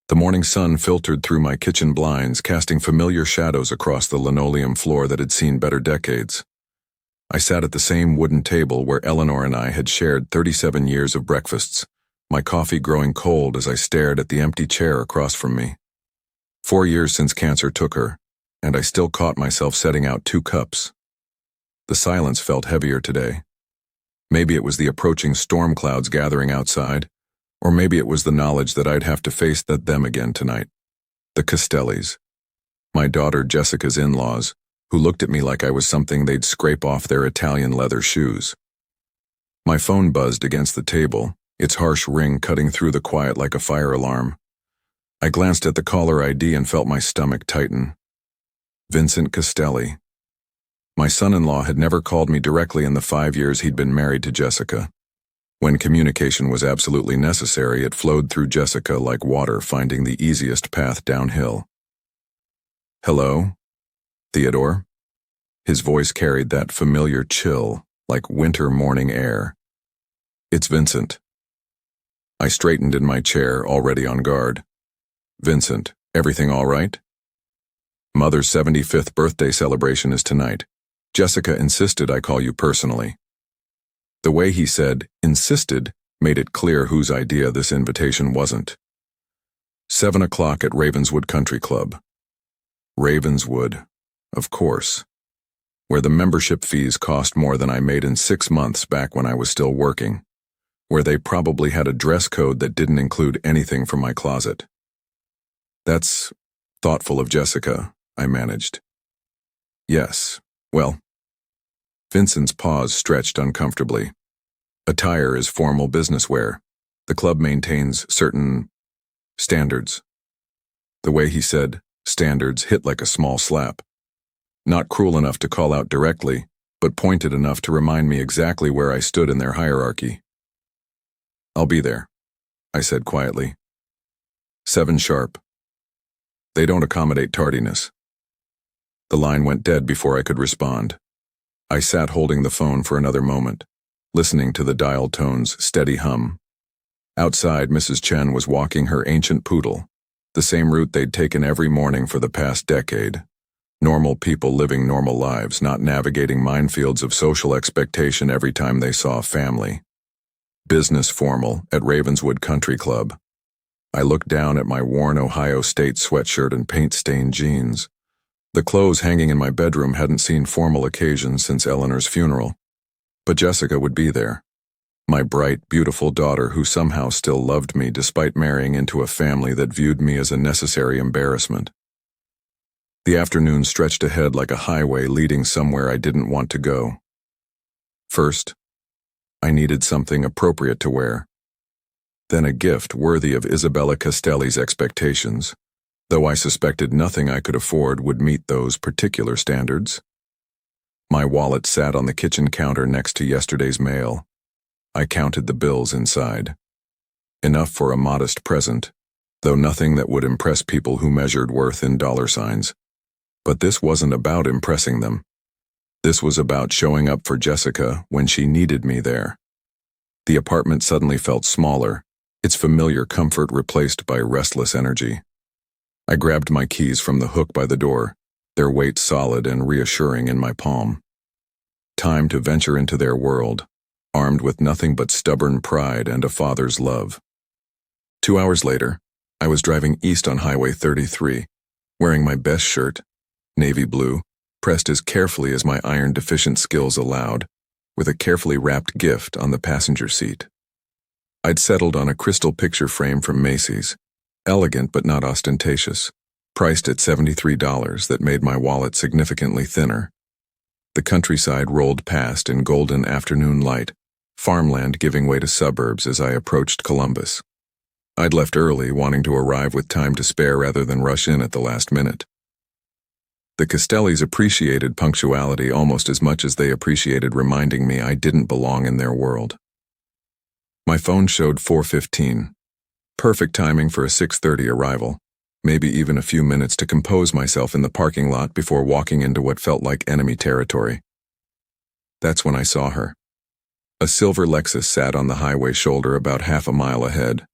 The morning sun filtered through my kitchen blinds, casting familiar shadows across the linoleum floor that had seen better decades. I sat at the same wooden table where Eleanor and I had shared 37 years of breakfasts, my coffee growing cold as I stared at the empty chair across from me. 4 years since cancer took her, and I still caught myself setting out 2 cups. The silence felt heavier today. Maybe it was the approaching storm clouds gathering outside, or maybe it was the knowledge that I'd have to face them again tonight. The Castellis. My daughter Jessica's in-laws, who looked at me like I was something they'd scrape off their Italian leather shoes. My phone buzzed against the table, its harsh ring cutting through the quiet like a fire alarm. I glanced at the caller ID and felt my stomach tighten. Vincent Castelli. My son-in-law had never called me directly in the 5 years he'd been married to Jessica. When communication was absolutely necessary, it flowed through Jessica like water finding the easiest path downhill. Hello? Theodore? His voice carried that familiar chill, like winter morning air. It's Vincent. I straightened in my chair, already on guard. Vincent, everything all right? Mother's 75th birthday celebration is tonight. Jessica insisted I call you personally. The way he said, insisted, made it clear whose idea this invitation wasn't. 7 o'clock at Ravenswood Country Club. Ravenswood, of course. Where the membership fees cost more than I made in 6 months back when I was still working. Where they probably had a dress code that didn't include anything from my closet. That's thoughtful of Jessica, I managed. Yes, well. Vincent's pause stretched uncomfortably. Attire is formal business wear. The club maintains certain standards. The way he said standards hit like a small slap. Not cruel enough to call out directly, but pointed enough to remind me exactly where I stood in their hierarchy. I'll be there, I said quietly. 7 sharp. They don't accommodate tardiness. The line went dead before I could respond. I sat holding the phone for another moment, listening to the dial tone's steady hum. Outside, Mrs. Chen was walking her ancient poodle, the same route they'd taken every morning for the past decade. Normal people living normal lives, not navigating minefields of social expectation every time they saw a family. Business formal at Ravenswood Country Club. I looked down at my worn Ohio State sweatshirt and paint-stained jeans. The clothes hanging in my bedroom hadn't seen formal occasions since Eleanor's funeral. But Jessica would be there. My bright, beautiful daughter who somehow still loved me despite marrying into a family that viewed me as a necessary embarrassment. The afternoon stretched ahead like a highway leading somewhere I didn't want to go. First, I needed something appropriate to wear. Then a gift worthy of Isabella Castelli's expectations, though I suspected nothing I could afford would meet those particular standards. My wallet sat on the kitchen counter next to yesterday's mail. I counted the bills inside. Enough for a modest present, though nothing that would impress people who measured worth in dollar signs. But this wasn't about impressing them. This was about showing up for Jessica when she needed me there. The apartment suddenly felt smaller, its familiar comfort replaced by restless energy. I grabbed my keys from the hook by the door, their weight solid and reassuring in my palm. Time to venture into their world, armed with nothing but stubborn pride and a father's love. 2 hours later, I was driving east on Highway 33, wearing my best shirt, navy blue, pressed as carefully as my iron-deficient skills allowed, with a carefully wrapped gift on the passenger seat. I'd settled on a crystal picture frame from Macy's, elegant but not ostentatious, priced at $73 that made my wallet significantly thinner. The countryside rolled past in golden afternoon light, farmland giving way to suburbs as I approached Columbus. I'd left early, wanting to arrive with time to spare rather than rush in at the last minute. The Castellis appreciated punctuality almost as much as they appreciated reminding me I didn't belong in their world. My phone showed 4:15. Perfect timing for a 6:30 arrival, maybe even a few minutes to compose myself in the parking lot before walking into what felt like enemy territory. That's when I saw her. A silver Lexus sat on the highway shoulder about half a mile ahead.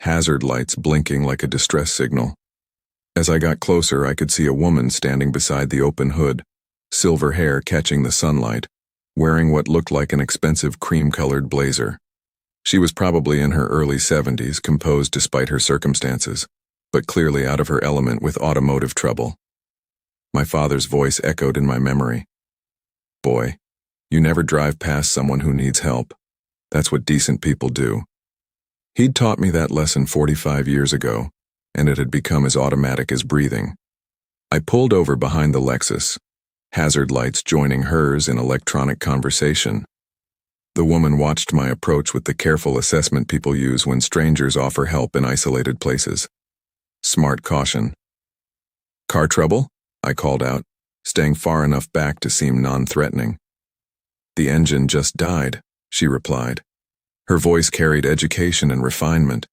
hazard lights blinking like a distress signal. As I got closer, I could see a woman standing beside the open hood, silver hair catching the sunlight, wearing what looked like an expensive cream-colored blazer. She was probably in her early 70s, composed despite her circumstances, but clearly out of her element with automotive trouble. My father's voice echoed in my memory. "Boy, you never drive past someone who needs help. That's what decent people do." He'd taught me that lesson 45 years ago, and it had become as automatic as breathing. I pulled over behind the Lexus, hazard lights joining hers in electronic conversation. The woman watched my approach with the careful assessment people use when strangers offer help in isolated places. Smart caution. "Car trouble?" I called out, staying far enough back to seem non-threatening. "The engine just died," she replied. Her voice carried education and refinement,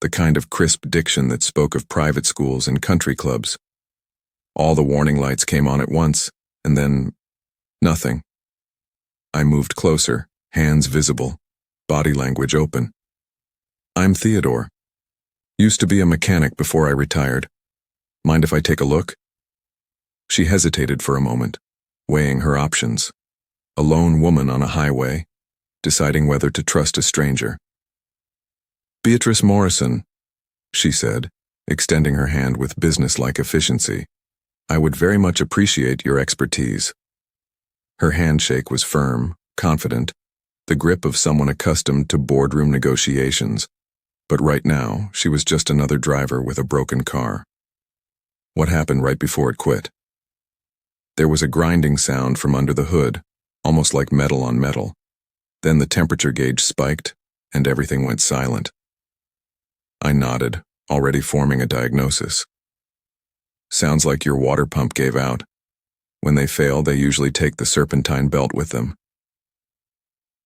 the kind of crisp diction that spoke of private schools and country clubs. All the warning lights came on at once, and then nothing. I moved closer, hands visible, body language open. "I'm Theodore. Used to be a mechanic before I retired. Mind if I take a look?" She hesitated for a moment, weighing her options. A lone woman on a highway, deciding whether to trust a stranger. "Beatrice Morrison," she said, extending her hand with businesslike efficiency. "I would very much appreciate your expertise." Her handshake was firm, confident, the grip of someone accustomed to boardroom negotiations. But right now, she was just another driver with a broken car. What happened right before it quit? There was a grinding sound from under the hood, almost like metal on metal. Then the temperature gauge spiked, and everything went silent. I nodded, already forming a diagnosis. "Sounds like your water pump gave out. When they fail, they usually take the serpentine belt with them."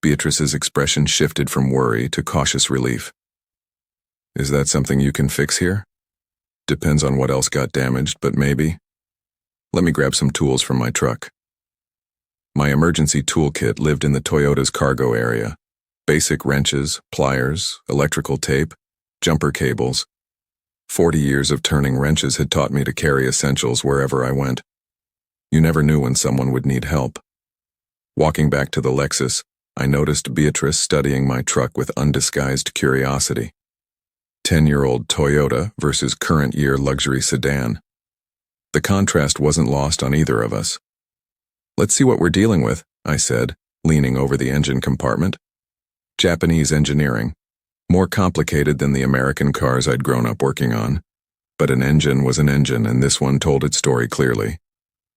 Beatrice's expression shifted from worry to cautious relief. "Is that something you can fix here?" "Depends on what else got damaged, but maybe." "Let me grab some tools from my truck." My emergency toolkit lived in the Toyota's cargo area. Basic wrenches, pliers, electrical tape, jumper cables. 40 years of turning wrenches had taught me to carry essentials wherever I went. You never knew when someone would need help. Walking back to the Lexus, I noticed Beatrice studying my truck with undisguised curiosity. 10-year-old Toyota versus current-year luxury sedan. The contrast wasn't lost on either of us. "Let's see what we're dealing with," I said, leaning over the engine compartment. Japanese engineering. More complicated than the American cars I'd grown up working on. But an engine was an engine, and this one told its story clearly.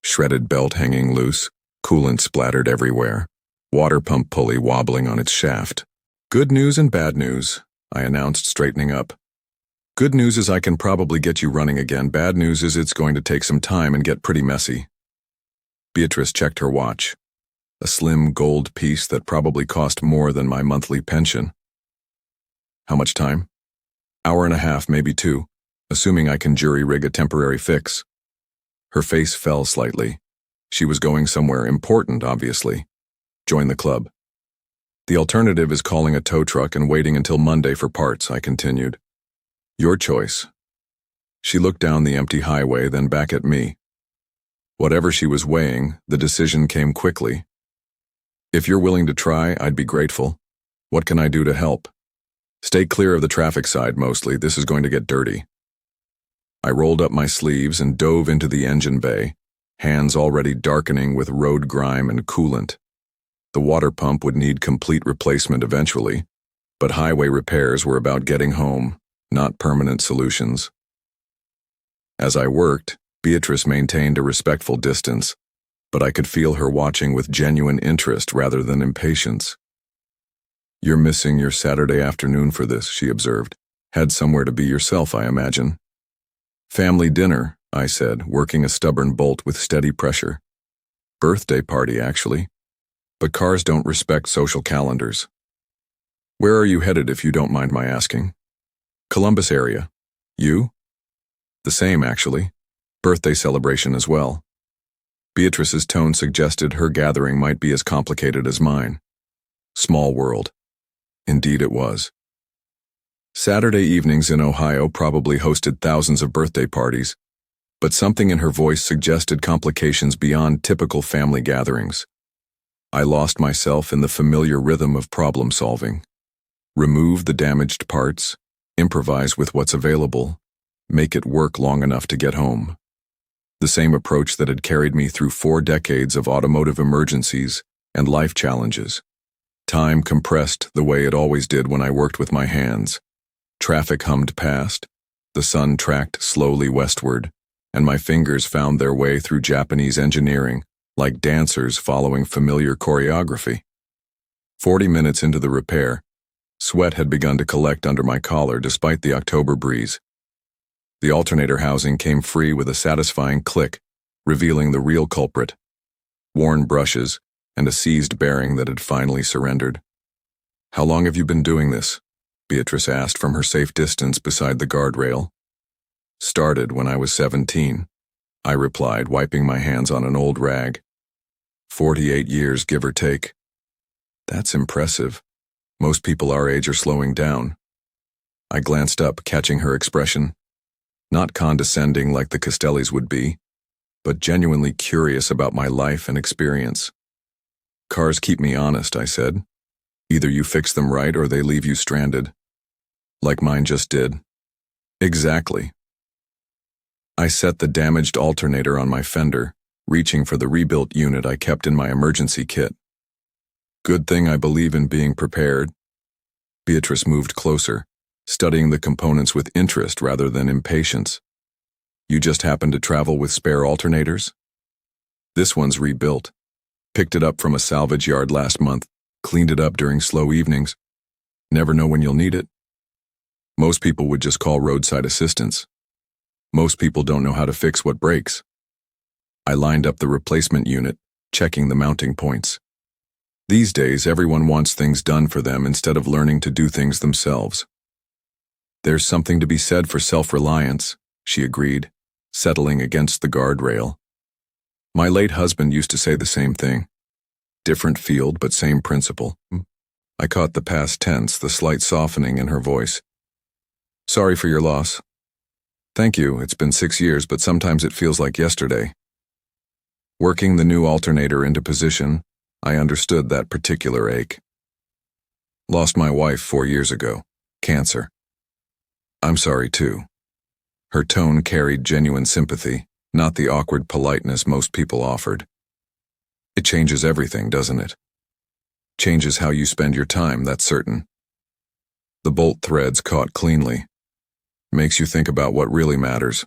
Shredded belt hanging loose, coolant splattered everywhere, water pump pulley wobbling on its shaft. "Good news and bad news," I announced, straightening up. "Good news is I can probably get you running again. Bad news is it's going to take some time and get pretty messy." Beatrice checked her watch. A slim gold piece that probably cost more than my monthly pension. "How much time?" "Hour and a half, maybe 2, assuming I can jury-rig a temporary fix." Her face fell slightly. She was going somewhere important, obviously. "Join the club." "The alternative is calling a tow truck and waiting until Monday for parts," I continued. "Your choice." She looked down the empty highway, then back at me. Whatever she was weighing, the decision came quickly. "If you're willing to try, I'd be grateful. What can I do to help?" "Stay clear of the traffic side mostly. This is going to get dirty." I rolled up my sleeves and dove into the engine bay, hands already darkening with road grime and coolant. The water pump would need complete replacement eventually, but highway repairs were about getting home, not permanent solutions. As I worked, Beatrice maintained a respectful distance, but I could feel her watching with genuine interest rather than impatience. "You're missing your Saturday afternoon for this," she observed. "Had somewhere to be yourself, I imagine." "Family dinner," I said, working a stubborn bolt with steady pressure. "Birthday party, actually. But cars don't respect social calendars." "Where are you headed, if you don't mind my asking?" "Columbus area. You?" "The same, actually. Birthday celebration as well." Beatrice's tone suggested her gathering might be as complicated as mine. Small world. Indeed it was. Saturday evenings in Ohio probably hosted thousands of birthday parties, but something in her voice suggested complications beyond typical family gatherings. I lost myself in the familiar rhythm of problem solving. Remove the damaged parts, improvise with what's available, make it work long enough to get home. The same approach that had carried me through 4 decades of automotive emergencies and life challenges. Time compressed the way it always did when I worked with my hands. Traffic hummed past, the sun tracked slowly westward, and my fingers found their way through Japanese engineering like dancers following familiar choreography. 40 minutes into the repair, sweat had begun to collect under my collar despite the October breeze. The alternator housing came free with a satisfying click, revealing the real culprit: worn brushes and a seized bearing that had finally surrendered. "How long have you been doing this?" Beatrice asked from her safe distance beside the guardrail. "Started when I was 17, I replied, wiping my hands on an old rag. 48 years, give or take. That's impressive. Most people our age are slowing down." I glanced up, catching her expression. Not condescending like the Castellis would be, but genuinely curious about my life and experience. "Cars keep me honest," I said. "Either you fix them right or they leave you stranded. Like mine just did." "Exactly." I set the damaged alternator on my fender, reaching for the rebuilt unit I kept in my emergency kit. "Good thing I believe in being prepared." Beatrice moved closer, studying the components with interest rather than impatience. "You just happen to travel with spare alternators?" "This one's rebuilt. Picked it up from a salvage yard last month, cleaned it up during slow evenings. Never know when you'll need it." "Most people would just call roadside assistance. Most people don't know how to fix what breaks." I lined up the replacement unit, checking the mounting points. These days, everyone wants things done for them instead of learning to do things themselves. "There's something to be said for self-reliance," she agreed, settling against the guardrail. "My late husband used to say the same thing. Different field, but same principle." I caught the past tense, the slight softening in her voice. "Sorry for your loss." "Thank you, it's been 6 years, but sometimes it feels like yesterday." Working the new alternator into position, I understood that particular ache. "Lost my wife 4 years ago. Cancer." "I'm sorry too." Her tone carried genuine sympathy, not the awkward politeness most people offered. "It changes everything, doesn't it? Changes how you spend your time, that's certain." The bolt threads caught cleanly. "Makes you think about what really matters."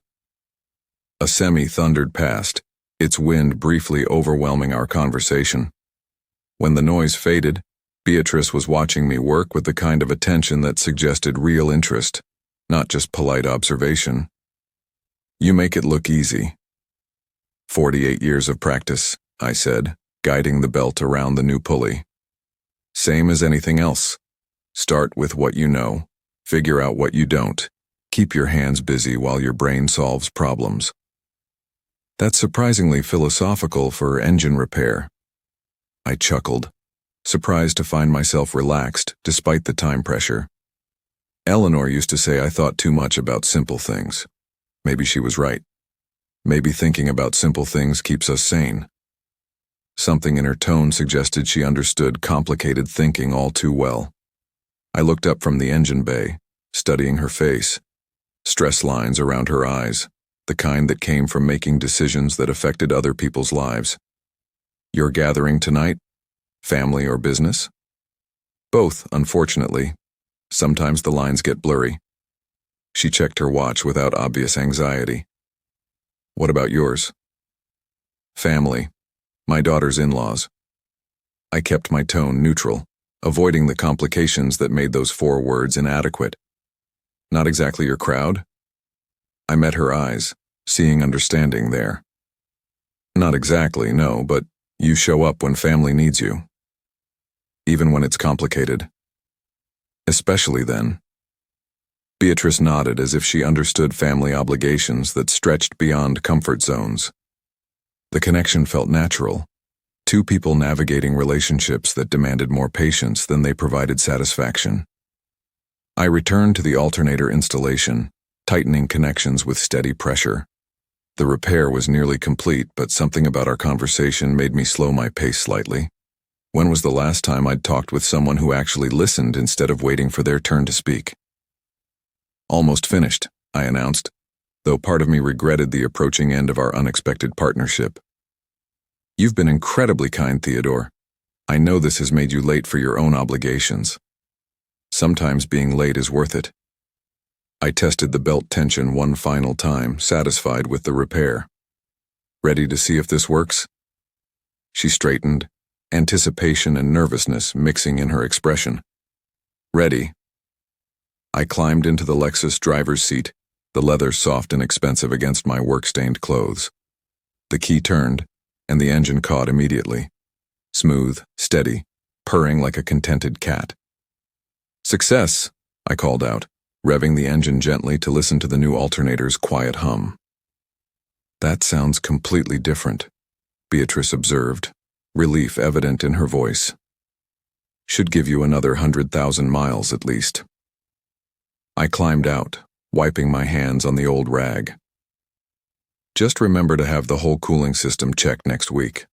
A semi thundered past, its wind briefly overwhelming our conversation. When the noise faded, Beatrice was watching me work with the kind of attention that suggested real interest, not just polite observation. "You make it look easy." 48 years of practice, I said, guiding the belt around the new pulley. "Same as anything else. Start with what you know, figure out what you don't. Keep your hands busy while your brain solves problems." That's surprisingly philosophical for engine repair. I chuckled, surprised to find myself relaxed despite the time pressure. Eleanor used to say I thought too much about simple things. Maybe she was right. Maybe thinking about simple things keeps us sane. Something in her tone suggested she understood complicated thinking all too well. I looked up from the engine bay, studying her face. Stress lines around her eyes, the kind that came from making decisions that affected other people's lives. "You're gathering tonight? Family or business?" "Both, unfortunately. Sometimes the lines get blurry." She checked her watch without obvious anxiety. "What about yours?" "Family. My daughter's in-laws." I kept my tone neutral, avoiding the complications that made those 4 words inadequate. "Not exactly your crowd?" I met her eyes, seeing understanding there. "Not exactly, no, but you show up when family needs you. Even when it's complicated." "Especially then." Beatrice nodded as if she understood family obligations that stretched beyond comfort zones. The connection felt natural. 2 people navigating relationships that demanded more patience than they provided satisfaction. I returned to the alternator installation, tightening connections with steady pressure. The repair was nearly complete, but something about our conversation made me slow my pace slightly. When was the last time I'd talked with someone who actually listened instead of waiting for their turn to speak? Almost finished, I announced, though part of me regretted the approaching end of our unexpected partnership. You've been incredibly kind, Theodore. I know this has made you late for your own obligations. Sometimes being late is worth it. I tested the belt tension one final time, satisfied with the repair. Ready to see if this works? She straightened, anticipation and nervousness mixing in her expression. Ready. I climbed into the Lexus driver's seat, the leather soft and expensive against my work-stained clothes. The key turned, and the engine caught immediately. Smooth, steady, purring like a contented cat. Success, I called out, revving the engine gently to listen to the new alternator's quiet hum. That sounds completely different, Beatrice observed, relief evident in her voice. Should give you another 100,000 miles at least. I climbed out, wiping my hands on the old rag. Just remember to have the whole cooling system checked next week.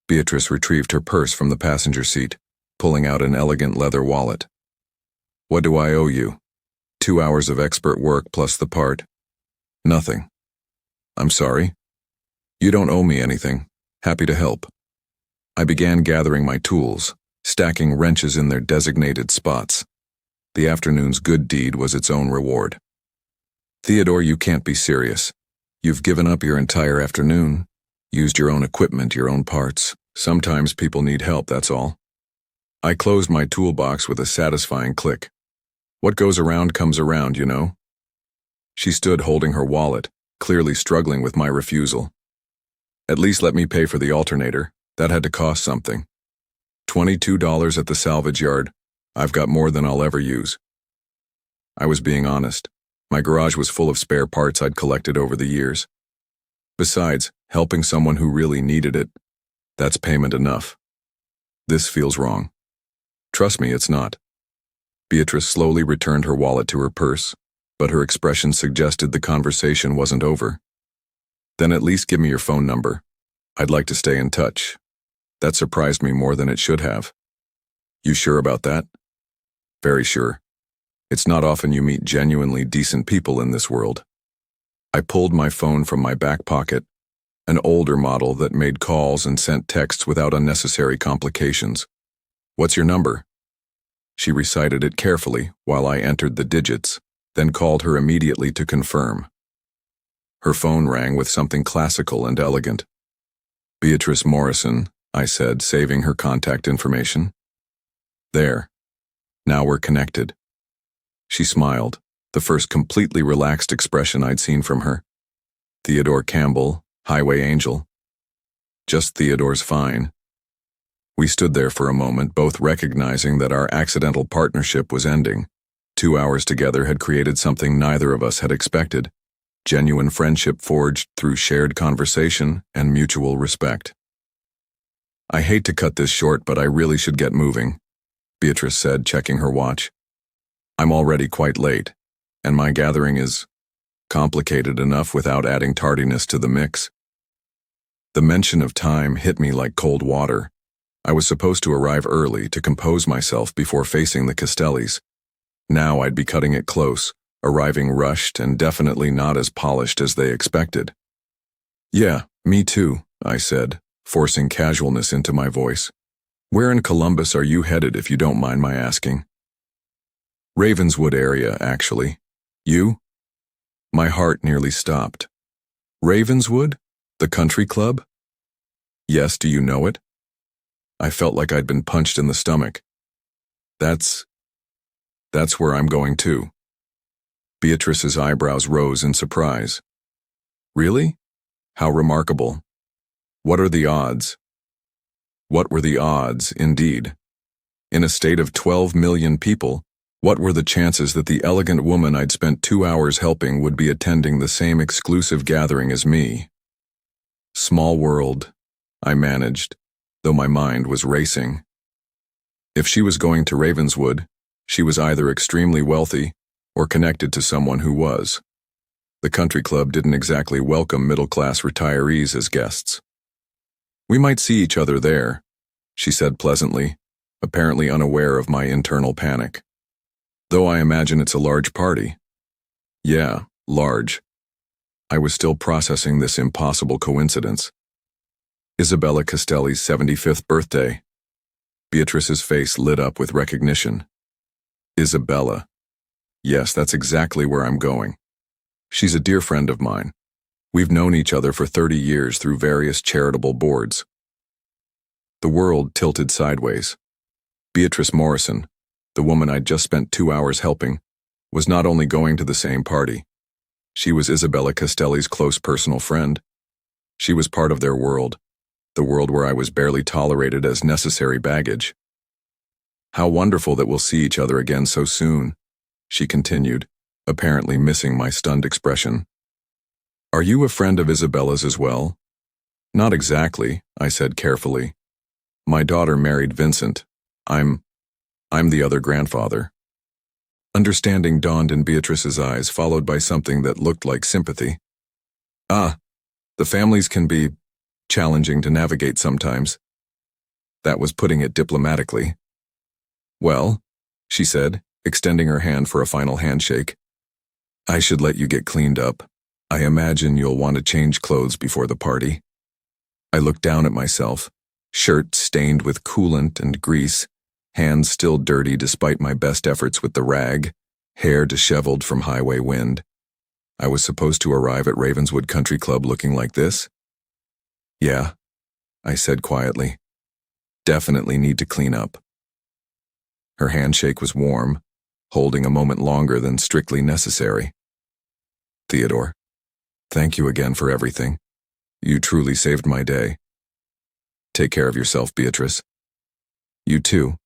Beatrice retrieved her purse from the passenger seat, pulling out an elegant leather wallet. What do I owe you? 2 hours of expert work plus the part? Nothing. I'm sorry. You don't owe me anything. Happy to help. I began gathering my tools, stacking wrenches in their designated spots. The afternoon's good deed was its own reward. Theodore, you can't be serious. You've given up your entire afternoon, used your own equipment, your own parts. Sometimes people need help, that's all. I closed my toolbox with a satisfying click. What goes around comes around, you know? She stood holding her wallet, clearly struggling with my refusal. At least let me pay for the alternator. That had to cost something. $22 at the salvage yard. I've got more than I'll ever use. I was being honest. My garage was full of spare parts I'd collected over the years. Besides, helping someone who really needed it, that's payment enough. This feels wrong. Trust me, it's not. Beatrice slowly returned her wallet to her purse, but her expression suggested the conversation wasn't over. Then at least give me your phone number. I'd like to stay in touch. That surprised me more than it should have. You sure about that? Very sure. It's not often you meet genuinely decent people in this world. I pulled my phone from my back pocket, an older model that made calls and sent texts without unnecessary complications. What's your number? She recited it carefully while I entered the digits, then called her immediately to confirm. Her phone rang with something classical and elegant. Beatrice Morrison, I said, saving her contact information. There. Now we're connected. She smiled, the first completely relaxed expression I'd seen from her. Theodore Campbell, Highway Angel. Just Theodore's fine. We stood there for a moment, both recognizing that our accidental partnership was ending. 2 hours together had created something neither of us had expected. Genuine friendship forged through shared conversation and mutual respect. I hate to cut this short, but I really should get moving, Beatrice said, checking her watch. I'm already quite late, and my gathering is complicated enough without adding tardiness to the mix. The mention of time hit me like cold water. I was supposed to arrive early to compose myself before facing the Castellis. Now I'd be cutting it close, arriving rushed and definitely not as polished as they expected. Yeah, me too, I said, forcing casualness into my voice. Where in Columbus are you headed, if you don't mind my asking? Ravenswood area, actually. You? My heart nearly stopped. Ravenswood? The country club? Yes, do you know it? I felt like I'd been punched in the stomach. That's where I'm going too. Beatrice's eyebrows rose in surprise. Really? How remarkable. What are the odds? What were the odds, indeed? In a state of 12 million people, what were the chances that the elegant woman I'd spent 2 hours helping would be attending the same exclusive gathering as me? Small world, I managed, though my mind was racing. If she was going to Ravenswood, She was either extremely wealthy or connected to someone who was. The country club didn't exactly welcome middle-class retirees as guests. "We might see each other there," she said pleasantly, apparently unaware of my internal panic. "Though I imagine it's a large party." Yeah, large. I was still processing this impossible coincidence. Isabella Castelli's 75th birthday. Beatrice's face lit up with recognition. Isabella. Yes, that's exactly where I'm going. She's a dear friend of mine. We've known each other for 30 years through various charitable boards. The world tilted sideways. Beatrice Morrison, the woman I'd just spent 2 hours helping, was not only going to the same party. She was Isabella Castelli's close personal friend. She was part of their world, the world where I was barely tolerated as necessary baggage. "How wonderful that we'll see each other again so soon," she continued, apparently missing my stunned expression. "Are you a friend of Isabella's as well?" "Not exactly," I said carefully. "My daughter married Vincent. I'm the other grandfather." Understanding dawned in Beatrice's eyes, followed by something that looked like sympathy. "Ah, the families can be challenging to navigate sometimes." That was putting it diplomatically. "Well," she said, extending her hand for a final handshake, "I should let you get cleaned up. I imagine you'll want to change clothes before the party." I looked down at myself, shirt stained with coolant and grease, hands still dirty despite my best efforts with the rag, hair disheveled from highway wind. I was supposed to arrive at Ravenswood Country Club looking like this? "Yeah," I said quietly. "Definitely need to clean up." Her handshake was warm, holding a moment longer than strictly necessary. "Theodore, thank you again for everything. You truly saved my day." "Take care of yourself, Beatrice." "You too.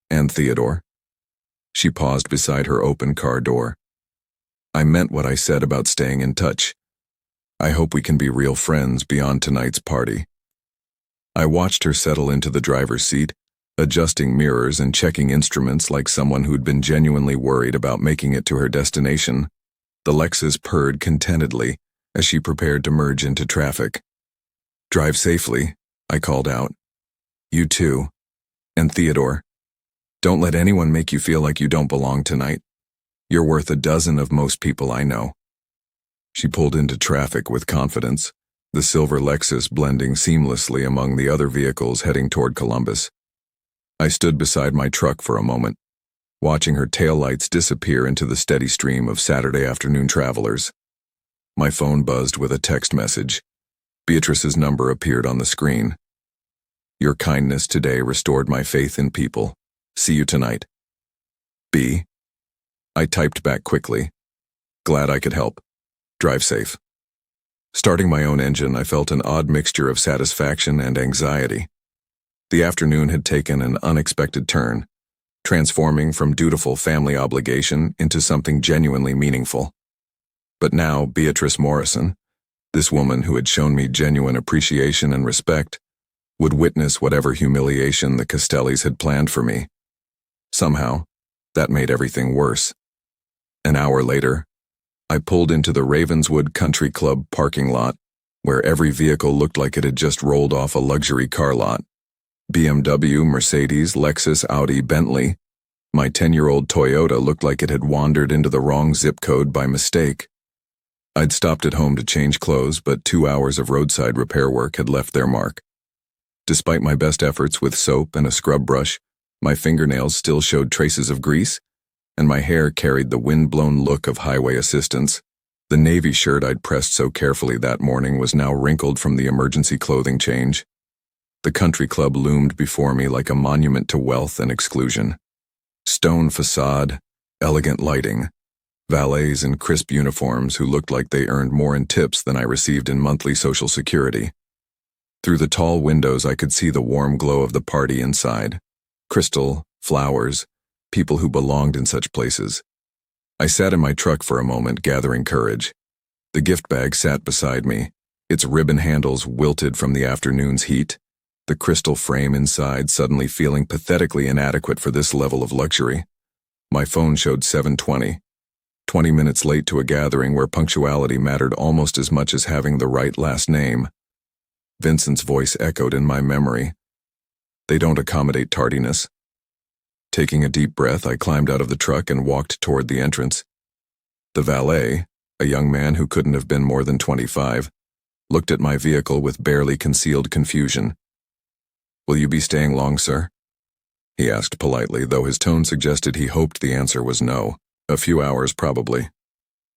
And Theodore." She paused beside her open car door. "I meant what I said about staying in touch. I hope we can be real friends beyond tonight's party." I watched her settle into the driver's seat, adjusting mirrors and checking instruments like someone who'd been genuinely worried about making it to her destination. The Lexus purred contentedly as she prepared to merge into traffic. "Drive safely," I called out. "You too. And Theodore, don't let anyone make you feel like you don't belong tonight. You're worth a dozen of most people I know." She pulled into traffic with confidence, the silver Lexus blending seamlessly among the other vehicles heading toward Columbus. I stood beside my truck for a moment, watching her taillights disappear into the steady stream of Saturday afternoon travelers. My phone buzzed with a text message. Beatrice's number appeared on the screen. "Your kindness today restored my faith in people. See you tonight. B." I typed back quickly. "Glad I could help. Drive safe." Starting my own engine, I felt an odd mixture of satisfaction and anxiety. The afternoon had taken an unexpected turn, transforming from dutiful family obligation into something genuinely meaningful. But now, Beatrice Morrison, this woman who had shown me genuine appreciation and respect, would witness whatever humiliation the Castellis had planned for me. Somehow, that made everything worse. An hour later, I pulled into the Ravenswood Country Club parking lot, where every vehicle looked like it had just rolled off a luxury car lot. BMW, Mercedes, Lexus, Audi, Bentley. My 10-year-old Toyota looked like it had wandered into the wrong zip code by mistake. I'd stopped at home to change clothes, but 2 hours of roadside repair work had left their mark. Despite my best efforts with soap and a scrub brush, my fingernails still showed traces of grease, and my hair carried the wind-blown look of highway assistants. The navy shirt I'd pressed so carefully that morning was now wrinkled from the emergency clothing change. The country club loomed before me like a monument to wealth and exclusion. Stone facade, elegant lighting, valets in crisp uniforms who looked like they earned more in tips than I received in monthly Social Security. Through the tall windows I could see the warm glow of the party inside. Crystal, flowers, people who belonged in such places. I sat in my truck for a moment, gathering courage. The gift bag sat beside me, its ribbon handles wilted from the afternoon's heat, the crystal frame inside suddenly feeling pathetically inadequate for this level of luxury. My phone showed 7:20, 20 minutes late to a gathering where punctuality mattered almost as much as having the right last name. Vincent's voice echoed in my memory. They don't accommodate tardiness. Taking a deep breath, I climbed out of the truck and walked toward the entrance. The valet, a young man who couldn't have been more than 25, looked at my vehicle with barely concealed confusion. "Will you be staying long, sir?" he asked politely, though his tone suggested he hoped the answer was no. "A few hours, probably."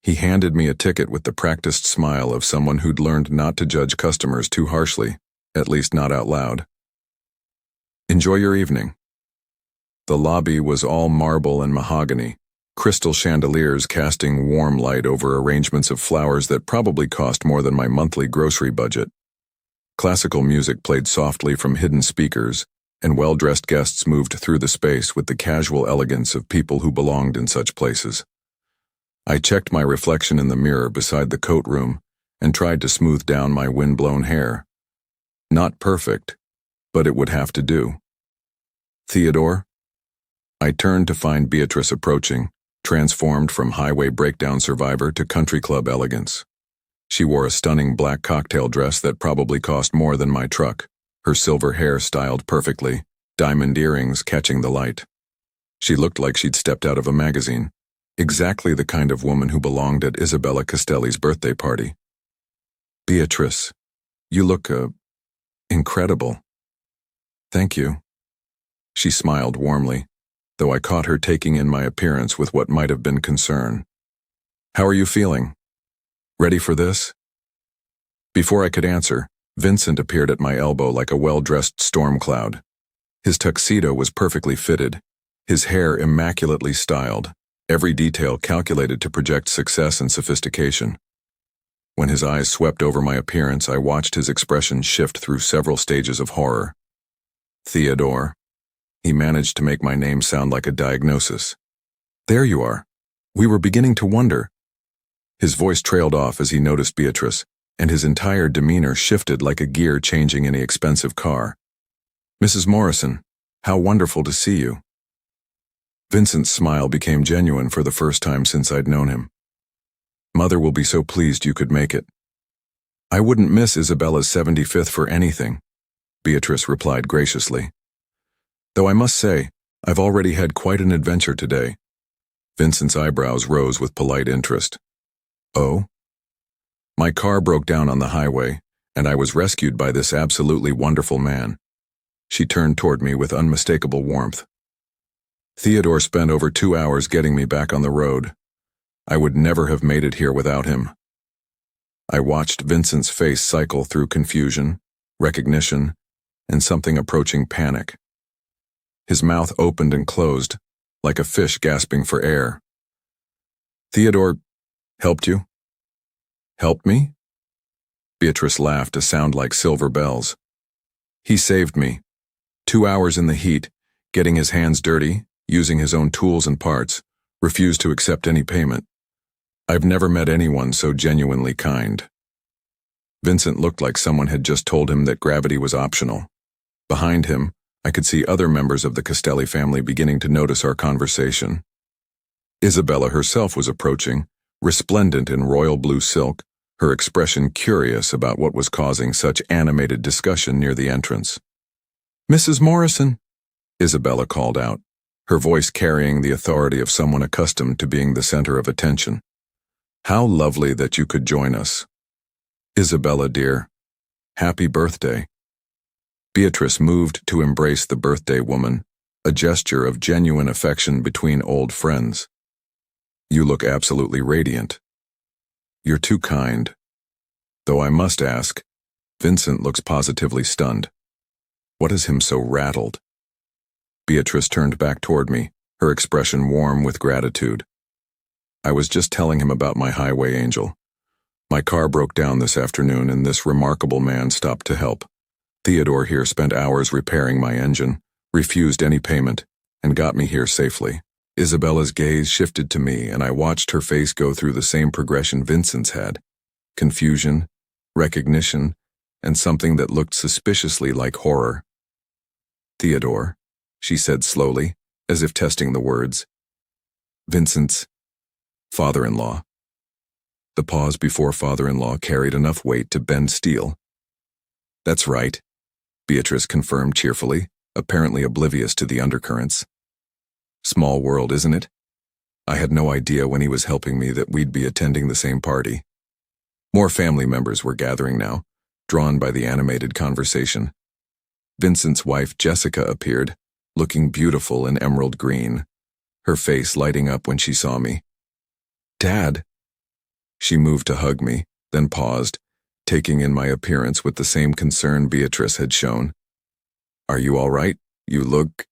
He handed me a ticket with the practiced smile of someone who'd learned not to judge customers too harshly, at least not out loud. "Enjoy your evening." The lobby was all marble and mahogany, crystal chandeliers casting warm light over arrangements of flowers that probably cost more than my monthly grocery budget. Classical music played softly from hidden speakers, and well-dressed guests moved through the space with the casual elegance of people who belonged in such places. I checked my reflection in the mirror beside the coat room and tried to smooth down my wind-blown hair. Not perfect, but it would have to do. "Theodore?" I turned to find Beatrice approaching, transformed from highway breakdown survivor to country club elegance. She wore a stunning black cocktail dress that probably cost more than my truck, her silver hair styled perfectly, diamond earrings catching the light. She looked like she'd stepped out of a magazine, exactly the kind of woman who belonged at Isabella Castelli's birthday party. "Beatrice, you look, incredible." "Thank you." She smiled warmly, though I caught her taking in my appearance with what might have been concern. "How are you feeling? Ready for this?" Before I could answer, Vincent appeared at my elbow like a well-dressed storm cloud. His tuxedo was perfectly fitted, his hair immaculately styled, every detail calculated to project success and sophistication. When his eyes swept over my appearance, I watched his expression shift through several stages of horror. "Theodore." He managed to make my name sound like a diagnosis. "There you are. We were beginning to wonder." His voice trailed off as he noticed Beatrice, and his entire demeanor shifted like a gear changing in an expensive car. "Mrs. Morrison, how wonderful to see you." Vincent's smile became genuine for the first time since I'd known him. "Mother will be so pleased you could make it." "I wouldn't miss Isabella's 75th for anything," Beatrice replied graciously. "Though I must say, I've already had quite an adventure today." Vincent's eyebrows rose with polite interest. "Oh?" "My car broke down on the highway, and I was rescued by this absolutely wonderful man." She turned toward me with unmistakable warmth. "Theodore spent over 2 hours getting me back on the road. I would never have made it here without him." I watched Vincent's face cycle through confusion, recognition, and something approaching panic. His mouth opened and closed, like a fish gasping for air. "Theodore helped you?" "Helped me?" Beatrice laughed, a sound like silver bells. "He saved me. 2 hours in the heat, getting his hands dirty, using his own tools and parts, refused to accept any payment. I've never met anyone so genuinely kind." Vincent looked like someone had just told him that gravity was optional. Behind him, I could see other members of the Castelli family beginning to notice our conversation. Isabella herself was approaching, resplendent in royal blue silk, her expression curious about what was causing such animated discussion near the entrance. "Mrs. Morrison," Isabella called out, her voice carrying the authority of someone accustomed to being the center of attention. "How lovely that you could join us. Isabella, dear, happy birthday." Beatrice moved to embrace the birthday woman, a gesture of genuine affection between old friends. "You look absolutely radiant." "You're too kind. Though I must ask, Vincent looks positively stunned. What has him so rattled?" Beatrice turned back toward me, her expression warm with gratitude. "I was just telling him about my highway angel. My car broke down this afternoon and this remarkable man stopped to help. Theodore here spent hours repairing my engine, refused any payment, and got me here safely." Isabella's gaze shifted to me, and I watched her face go through the same progression Vincent's had: confusion, recognition, and something that looked suspiciously like horror. "Theodore," she said slowly, as if testing the words, Vincent's father-in-law. The pause before father-in-law carried enough weight to bend steel. That's right, Beatrice confirmed cheerfully, apparently oblivious to the undercurrents. Small world, isn't it? I had no idea when he was helping me that we'd be attending the same party. More family members were gathering now, drawn by the animated conversation. Vincent's wife Jessica appeared, looking beautiful in emerald green, her face lighting up when she saw me. "Dad." She moved to hug me, then paused, taking in my appearance with the same concern Beatrice had shown. "Are you all right? You look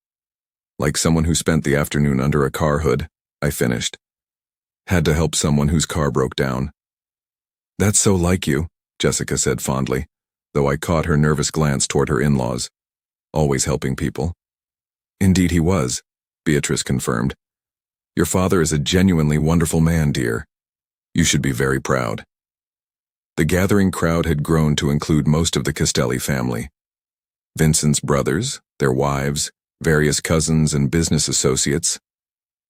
like someone who spent the afternoon under a car hood," I finished. "Had to help someone whose car broke down." "That's so like you," Jessica said fondly, though I caught her nervous glance toward her in-laws. "Always helping people." "Indeed he was," Beatrice confirmed. "Your father is a genuinely wonderful man, dear. You should be very proud." The gathering crowd had grown to include most of the Castelli family. Vincent's brothers, their wives, various cousins and business associates,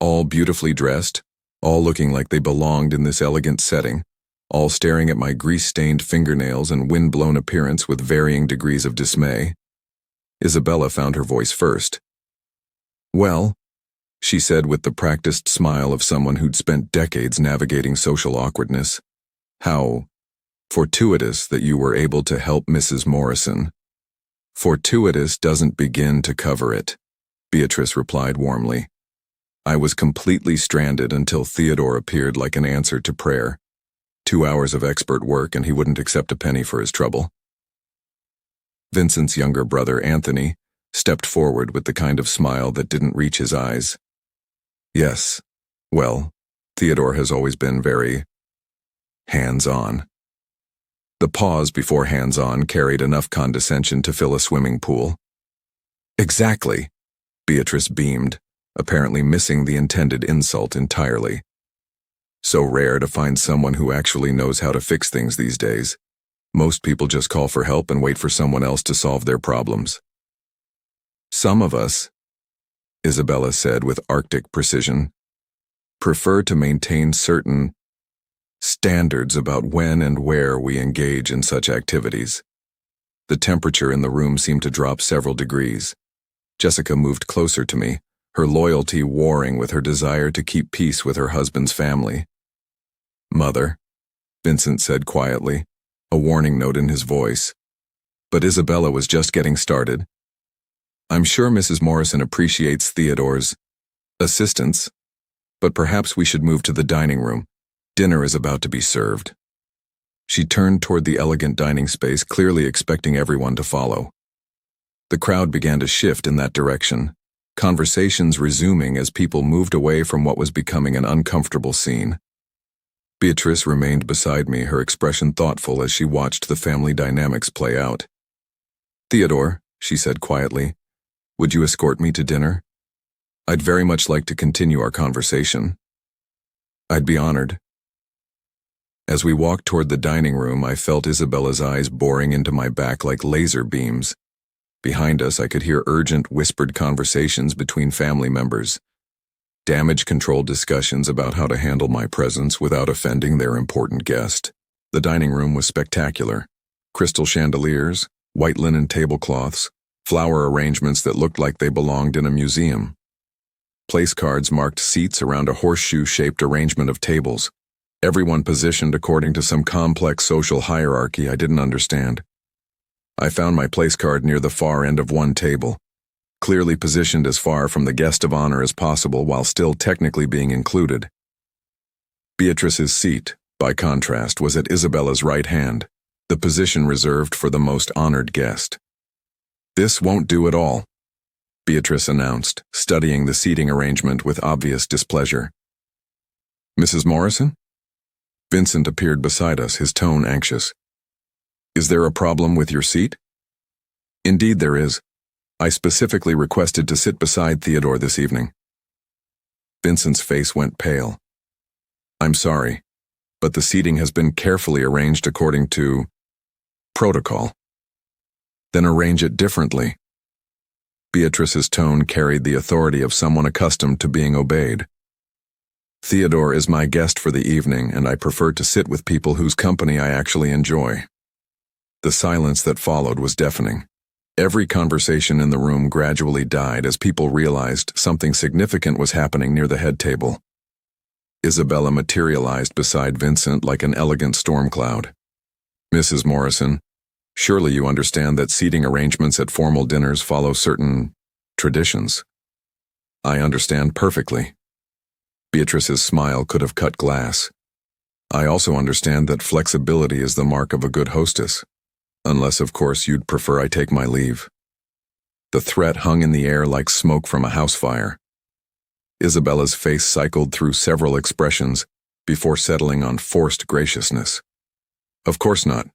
all beautifully dressed, all looking like they belonged in this elegant setting, all staring at my grease-stained fingernails and wind-blown appearance with varying degrees of dismay. Isabella found her voice first. "Well," she said with the practiced smile of someone who'd spent decades navigating social awkwardness, "how fortuitous that you were able to help Mrs. Morrison." "Fortuitous doesn't begin to cover it," Beatrice replied warmly. "I was completely stranded until Theodore appeared like an answer to prayer. 2 hours of expert work and he wouldn't accept a penny for his trouble." Vincent's younger brother, Anthony, stepped forward with the kind of smile that didn't reach his eyes. "Yes, well, Theodore has always been very hands-on." The pause before hands-on carried enough condescension to fill a swimming pool. "Exactly," Beatrice beamed, apparently missing the intended insult entirely. So rare to find someone who actually knows how to fix things these days. Most people just call for help and wait for someone else to solve their problems. "Some of us," Isabella said with Arctic precision, "prefer to maintain certain standards about when and where we engage in such activities." The temperature in the room seemed to drop several degrees. Jessica moved closer to me, her loyalty warring with her desire to keep peace with her husband's family. "Mother," Vincent said quietly, a warning note in his voice. But Isabella was just getting started. "I'm sure Mrs. Morrison appreciates Theodore's assistance, but perhaps we should move to the dining room. Dinner is about to be served." She turned toward the elegant dining space, clearly expecting everyone to follow. The crowd began to shift in that direction, conversations resuming as people moved away from what was becoming an uncomfortable scene. Beatrice remained beside me, her expression thoughtful as she watched the family dynamics play out. "Theodore," she said quietly, "would you escort me to dinner? I'd very much like to continue our conversation." "I'd be honored." As we walked toward the dining room, I felt Isabella's eyes boring into my back like laser beams. Behind us, I could hear urgent, whispered conversations between family members. Damage control discussions about how to handle my presence without offending their important guest. The dining room was spectacular. Crystal chandeliers, white linen tablecloths, flower arrangements that looked like they belonged in a museum. Place cards marked seats around a horseshoe-shaped arrangement of tables, everyone positioned according to some complex social hierarchy I didn't understand. I found my place card near the far end of one table, clearly positioned as far from the guest of honor as possible while still technically being included. Beatrice's seat, by contrast, was at Isabella's right hand, the position reserved for the most honored guest. "This won't do at all," Beatrice announced, studying the seating arrangement with obvious displeasure. "Mrs. Morrison?" Vincent appeared beside us, his tone anxious. "Is there a problem with your seat?" "Indeed there is. I specifically requested to sit beside Theodore this evening." Vincent's face went pale. "I'm sorry, but the seating has been carefully arranged according to protocol." "Then arrange it differently." Beatrice's tone carried the authority of someone accustomed to being obeyed. Theodore is my guest for the evening, and I prefer to sit with people whose company I actually enjoy. The silence that followed was deafening. Every conversation in the room gradually died as people realized something significant was happening near the head table. Isabella materialized beside Vincent like an elegant storm cloud. "Mrs. Morrison, surely you understand that seating arrangements at formal dinners follow certain traditions." "I understand perfectly." Beatrice's smile could have cut glass. "I also understand that flexibility is the mark of a good hostess. Unless, of course, you'd prefer I take my leave." The threat hung in the air like smoke from a house fire. Isabella's face cycled through several expressions before settling on forced graciousness. "Of course not.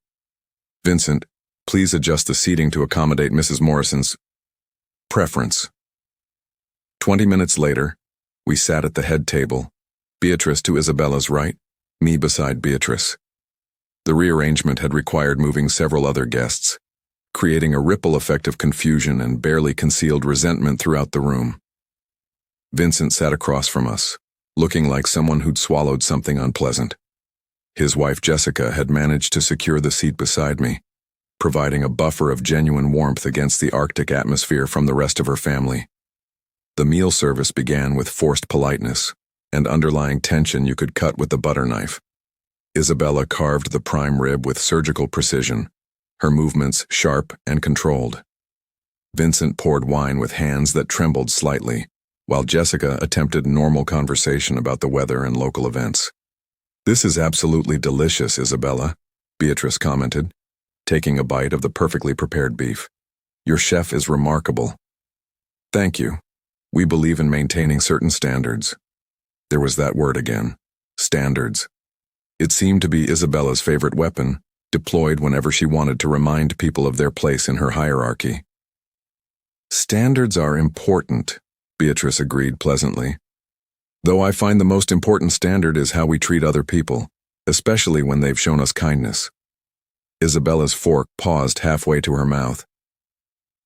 Vincent, please adjust the seating to accommodate Mrs. Morrison's preference." 20 minutes later, we sat at the head table, Beatrice to Isabella's right, me beside Beatrice. The rearrangement had required moving several other guests, creating a ripple effect of confusion and barely concealed resentment throughout the room. Vincent sat across from us, looking like someone who'd swallowed something unpleasant. His wife Jessica had managed to secure the seat beside me, providing a buffer of genuine warmth against the Arctic atmosphere from the rest of her family. The meal service began with forced politeness and underlying tension you could cut with the butter knife. Isabella carved the prime rib with surgical precision, her movements sharp and controlled. Vincent poured wine with hands that trembled slightly, while Jessica attempted normal conversation about the weather and local events. "This is absolutely delicious, Isabella," Beatrice commented, taking a bite of the perfectly prepared beef. "Your chef is remarkable." "Thank you. We believe in maintaining certain standards." There was that word again. Standards. It seemed to be Isabella's favorite weapon, deployed whenever she wanted to remind people of their place in her hierarchy. "Standards are important," Beatrice agreed pleasantly. "Though I find the most important standard is how we treat other people, especially when they've shown us kindness." Isabella's fork paused halfway to her mouth.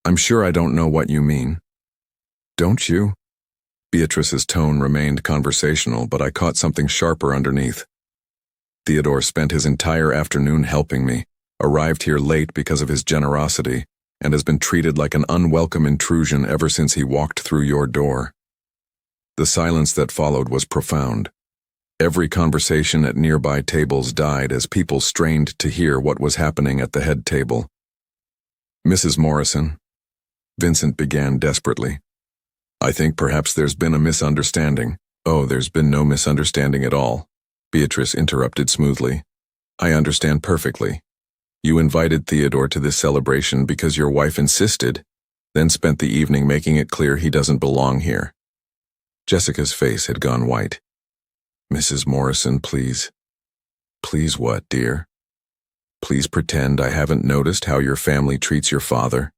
"I'm sure I don't know what you mean." "Don't you?" Beatrice's tone remained conversational, but I caught something sharper underneath. "Theodore spent his entire afternoon helping me, arrived here late because of his generosity, and has been treated like an unwelcome intrusion ever since he walked through your door." The silence that followed was profound. Every conversation at nearby tables died as people strained to hear what was happening at the head table. "Mrs. Morrison," Vincent began desperately, "I think perhaps there's been a misunderstanding." "Oh, there's been no misunderstanding at all," Beatrice interrupted smoothly. "I understand perfectly. You invited Theodore to this celebration because your wife insisted, then spent the evening making it clear he doesn't belong here." Jessica's face had gone white. "Mrs. Morrison, please." "Please what, dear? Please pretend I haven't noticed how your family treats your father.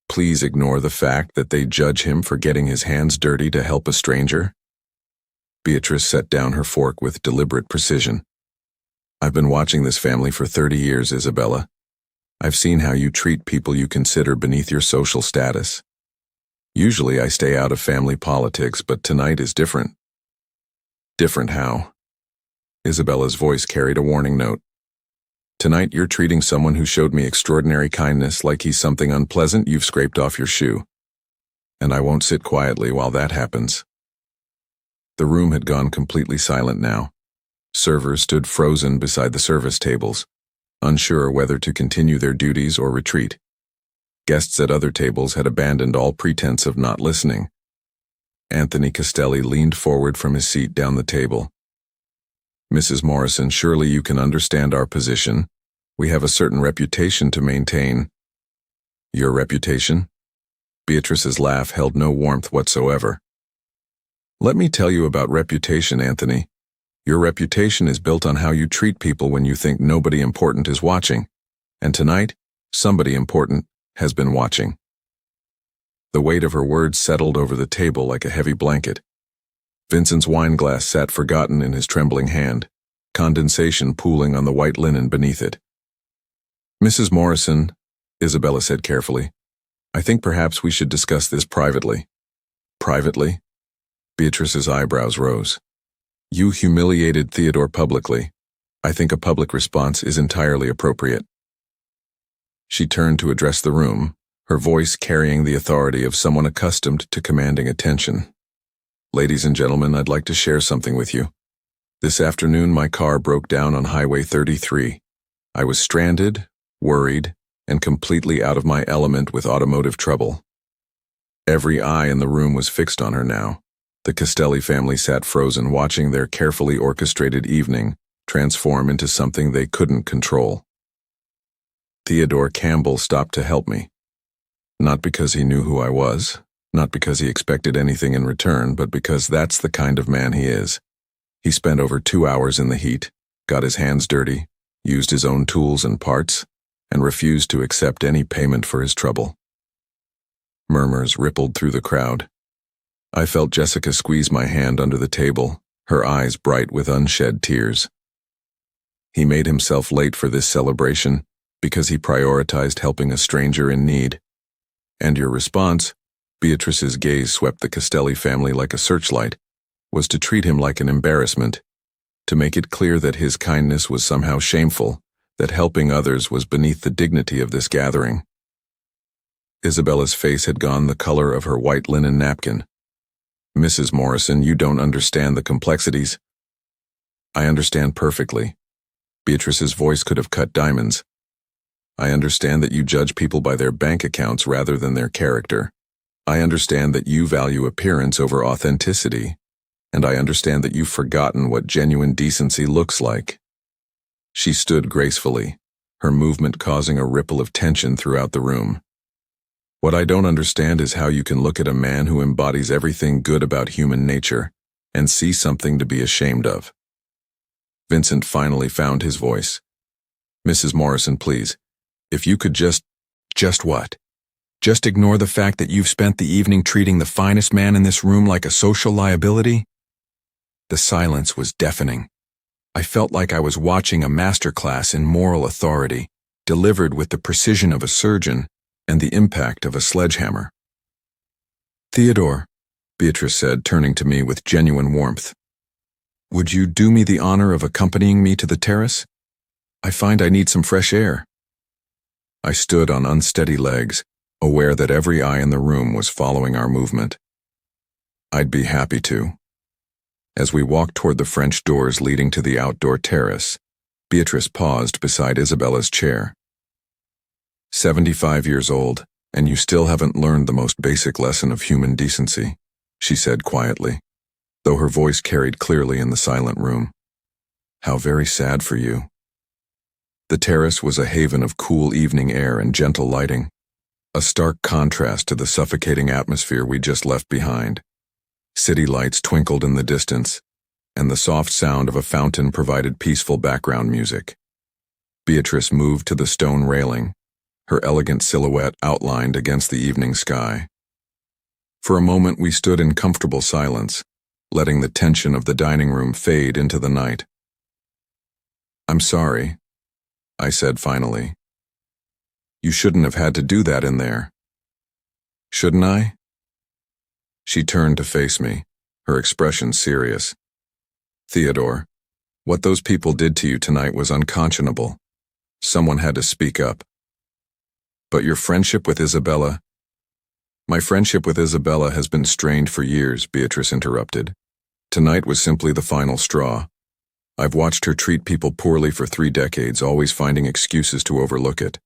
Please ignore the fact that they judge him for getting his hands dirty to help a stranger." Beatrice set down her fork with deliberate precision. "I've been watching this family for 30 years, Isabella. I've seen how you treat people you consider beneath your social status. Usually I stay out of family politics, but tonight is different." "Different how?" Isabella's voice carried a warning note. "Tonight you're treating someone who showed me extraordinary kindness like he's something unpleasant you've scraped off your shoe. And I won't sit quietly while that happens." The room had gone completely silent now. Servers stood frozen beside the service tables, unsure whether to continue their duties or retreat. Guests at other tables had abandoned all pretense of not listening. Anthony Castelli leaned forward from his seat down the table. "Mrs. Morrison, surely you can understand our position. We have a certain reputation to maintain." "Your reputation?" Beatrice's laugh held no warmth whatsoever. "Let me tell you about reputation, Anthony. Your reputation is built on how you treat people when you think nobody important is watching. And tonight, somebody important has been watching." The weight of her words settled over the table like a heavy blanket. Vincent's wine glass sat forgotten in his trembling hand, condensation pooling on the white linen beneath it. "Mrs. Morrison," Isabella said carefully, "I think perhaps we should discuss this privately." "Privately?" Beatrice's eyebrows rose. You humiliated Theodore publicly. I think a public response is entirely appropriate. She turned to address the room, her voice carrying the authority of someone accustomed to commanding attention. Ladies and gentlemen, I'd like to share something with you. This afternoon, my car broke down on Highway 33. I was stranded, worried, and completely out of my element with automotive trouble. Every eye in the room was fixed on her now. The Castelli family sat frozen, watching their carefully orchestrated evening transform into something they couldn't control. Theodore Campbell stopped to help me. Not because he knew who I was, not because he expected anything in return, but because that's the kind of man he is. He spent over 2 hours in the heat, got his hands dirty, used his own tools and parts, and refused to accept any payment for his trouble. Murmurs rippled through the crowd. I felt Jessica squeeze my hand under the table, her eyes bright with unshed tears. He made himself late for this celebration because he prioritized helping a stranger in need. And your response, Beatrice's gaze swept the Castelli family like a searchlight, was to treat him like an embarrassment, to make it clear that his kindness was somehow shameful, that helping others was beneath the dignity of this gathering. Isabella's face had gone the color of her white linen napkin. Mrs. Morrison, you don't understand the complexities. I understand perfectly. Beatrice's voice could have cut diamonds. I understand that you judge people by their bank accounts rather than their character. I understand that you value appearance over authenticity. And I understand that you've forgotten what genuine decency looks like. She stood gracefully, her movement causing a ripple of tension throughout the room. What I don't understand is how you can look at a man who embodies everything good about human nature and see something to be ashamed of. Vincent finally found his voice. Mrs. Morrison, please, if you could just what? Just ignore the fact that you've spent the evening treating the finest man in this room like a social liability? The silence was deafening. I felt like I was watching a masterclass in moral authority, delivered with the precision of a surgeon and the impact of a sledgehammer. Theodore, Beatrice said, turning to me with genuine warmth, would you do me the honor of accompanying me to the terrace? I find I need some fresh air. I stood on unsteady legs, aware that every eye in the room was following our movement. I'd be happy to. As we walked toward the French doors leading to the outdoor terrace, Beatrice paused beside Isabella's chair. 75 years old, and you still haven't learned the most basic lesson of human decency, she said quietly, though her voice carried clearly in the silent room. How very sad for you. The terrace was a haven of cool evening air and gentle lighting, a stark contrast to the suffocating atmosphere we just left behind. City lights twinkled in the distance, and the soft sound of a fountain provided peaceful background music. Beatrice moved to the stone railing, her elegant silhouette outlined against the evening sky. For a moment we stood in comfortable silence, letting the tension of the dining room fade into the night. I'm sorry, I said finally. You shouldn't have had to do that in there. Shouldn't I? She turned to face me, her expression serious. Theodore, what those people did to you tonight was unconscionable. Someone had to speak up. But your friendship with Isabella... My friendship with Isabella has been strained for years, Beatrice interrupted. Tonight was simply the final straw. I've watched her treat people poorly for 3 decades, always finding excuses to overlook it.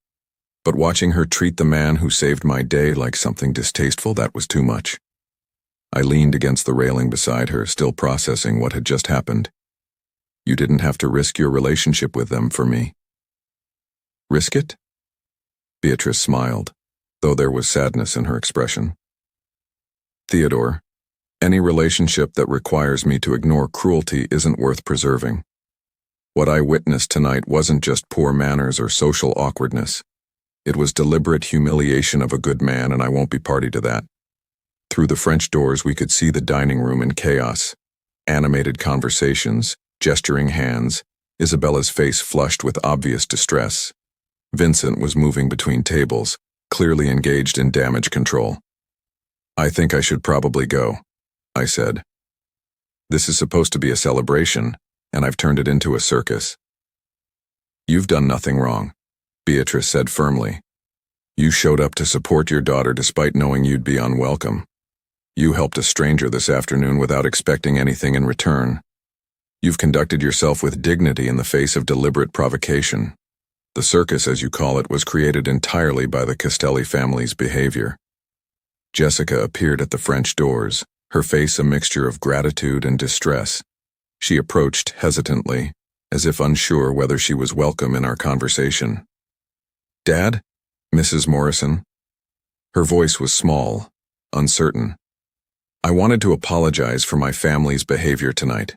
But watching her treat the man who saved my day like something distasteful, that was too much. I leaned against the railing beside her, still processing what had just happened. You didn't have to risk your relationship with them for me. Risk it? Beatrice smiled, though there was sadness in her expression. Theodore, any relationship that requires me to ignore cruelty isn't worth preserving. What I witnessed tonight wasn't just poor manners or social awkwardness. It was deliberate humiliation of a good man, and I won't be party to that. Through the French doors we could see the dining room in chaos. Animated conversations, gesturing hands, Isabella's face flushed with obvious distress. Vincent was moving between tables, clearly engaged in damage control. I think I should probably go, I said. This is supposed to be a celebration, and I've turned it into a circus. You've done nothing wrong, Beatrice said firmly. You showed up to support your daughter despite knowing you'd be unwelcome. You helped a stranger this afternoon without expecting anything in return. You've conducted yourself with dignity in the face of deliberate provocation. The circus, as you call it, was created entirely by the Castelli family's behavior. Jessica appeared at the French doors, her face a mixture of gratitude and distress. She approached hesitantly, as if unsure whether she was welcome in our conversation. Dad? Mrs. Morrison? Her voice was small, uncertain. I wanted to apologize for my family's behavior tonight.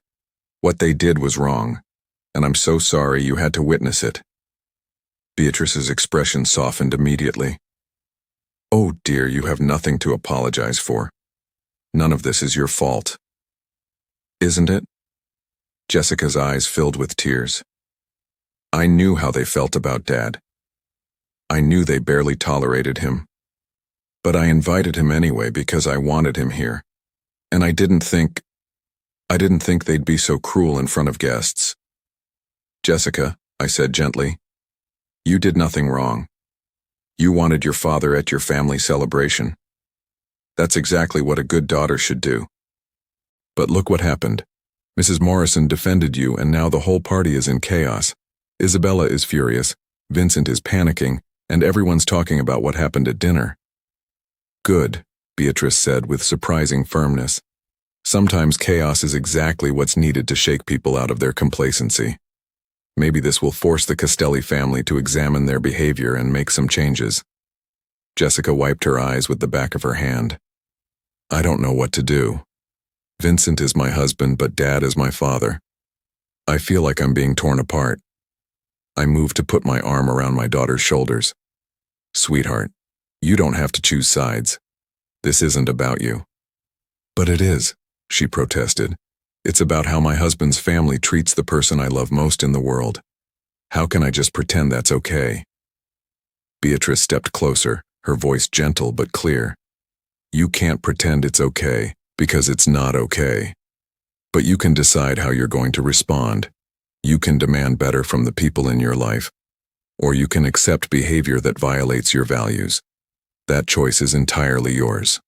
What they did was wrong, and I'm so sorry you had to witness it. Beatrice's expression softened immediately. Oh dear, you have nothing to apologize for. None of this is your fault. Isn't it? Jessica's eyes filled with tears. I knew how they felt about Dad. I knew they barely tolerated him. But I invited him anyway because I wanted him here. And I didn't think they'd be so cruel in front of guests. Jessica, I said gently, you did nothing wrong. You wanted your father at your family celebration. That's exactly what a good daughter should do. But look what happened. Mrs. Morrison defended you, and now the whole party is in chaos. Isabella is furious, Vincent is panicking, and everyone's talking about what happened at dinner. Good, Beatrice said with surprising firmness. Sometimes chaos is exactly what's needed to shake people out of their complacency. Maybe this will force the Castelli family to examine their behavior and make some changes. Jessica wiped her eyes with the back of her hand. I don't know what to do. Vincent is my husband, but Dad is my father. I feel like I'm being torn apart. I moved to put my arm around my daughter's shoulders. Sweetheart, you don't have to choose sides. This isn't about you. But it is, she protested. It's about how my husband's family treats the person I love most in the world. How can I just pretend that's okay? Beatrice stepped closer, her voice gentle but clear. You can't pretend it's okay, because it's not okay. But you can decide how you're going to respond. You can demand better from the people in your life, or you can accept behavior that violates your values. That choice is entirely yours.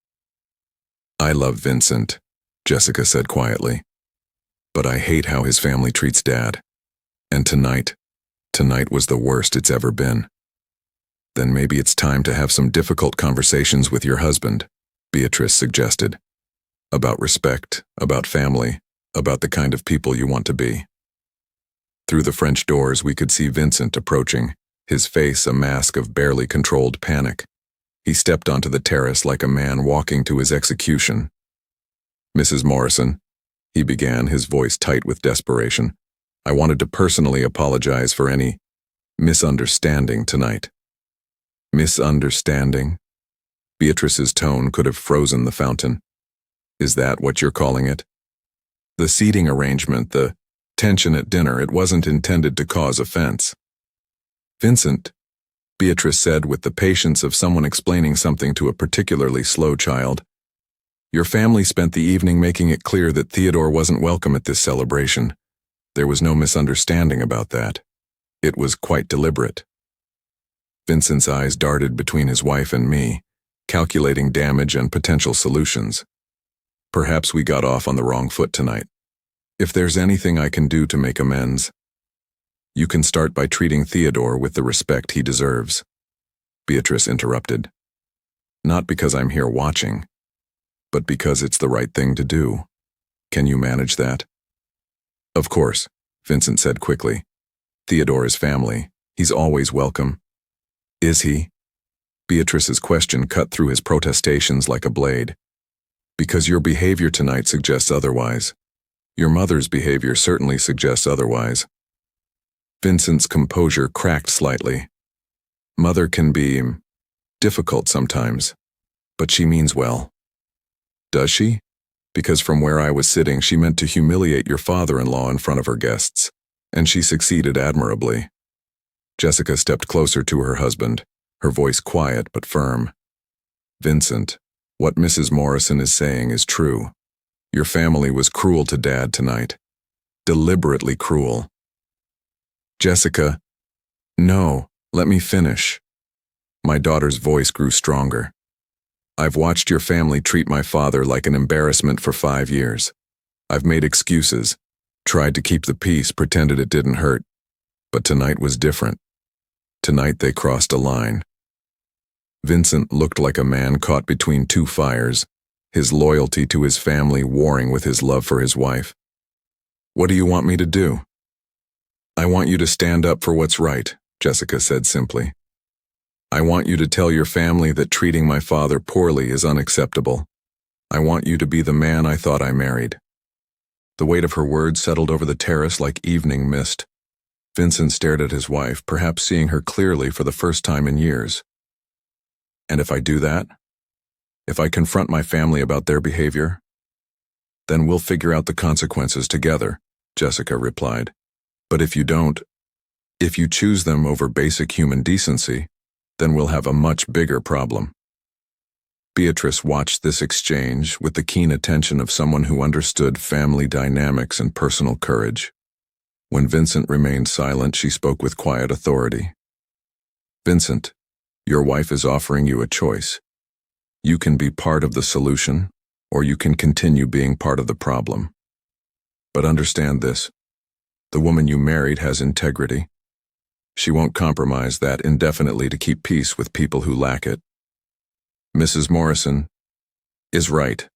I love Vincent, Jessica said quietly. But I hate how his family treats Dad. And tonight was the worst it's ever been. Then maybe it's time to have some difficult conversations with your husband, Beatrice suggested. About respect, about family, about the kind of people you want to be. Through the French doors we could see Vincent approaching, his face a mask of barely controlled panic. He stepped onto the terrace like a man walking to his execution. Mrs. Morrison, he began, his voice tight with desperation. I wanted to personally apologize for any misunderstanding tonight. Misunderstanding? Beatrice's tone could have frozen the fountain. Is that what you're calling it? The seating arrangement, the tension at dinner, it wasn't intended to cause offense. Vincent, Beatrice said with the patience of someone explaining something to a particularly slow child, your family spent the evening making it clear that Theodore wasn't welcome at this celebration. There was no misunderstanding about that. It was quite deliberate. Vincent's eyes darted between his wife and me, calculating damage and potential solutions. Perhaps we got off on the wrong foot tonight. If there's anything I can do to make amends, you can start by treating Theodore with the respect he deserves. Beatrice interrupted. Not because I'm here watching, but because it's the right thing to do. Can you manage that? Of course, Vincent said quickly. Theodore is family. He's always welcome. Is he? Beatrice's question cut through his protestations like a blade. Because your behavior tonight suggests otherwise. Your mother's behavior certainly suggests otherwise. Vincent's composure cracked slightly. Mother can be difficult sometimes, but she means well. Does she? Because from where I was sitting, she meant to humiliate your father-in-law in front of her guests, and she succeeded admirably. Jessica stepped closer to her husband, her voice quiet but firm. Vincent, what Mrs. Morrison is saying is true. Your family was cruel to Dad tonight. Deliberately cruel. Jessica, no, let me finish. My daughter's voice grew stronger. I've watched your family treat my father like an embarrassment for 5 years. I've made excuses, tried to keep the peace, pretended it didn't hurt. But tonight was different. Tonight they crossed a line. Vincent looked like a man caught between two fires, his loyalty to his family warring with his love for his wife. What do you want me to do? I want you to stand up for what's right, Jessica said simply. I want you to tell your family that treating my father poorly is unacceptable. I want you to be the man I thought I married. The weight of her words settled over the terrace like evening mist. Vincent stared at his wife, perhaps seeing her clearly for the first time in years. And if I do that? If I confront my family about their behavior? Then we'll figure out the consequences together, Jessica replied. But if you don't, if you choose them over basic human decency, then we'll have a much bigger problem. Beatrice watched this exchange with the keen attention of someone who understood family dynamics and personal courage. When Vincent remained silent, she spoke with quiet authority. Vincent, your wife is offering you a choice. You can be part of the solution, or you can continue being part of the problem. But understand this, the woman you married has integrity. She won't compromise that indefinitely to keep peace with people who lack it. Mrs. Morrison is right,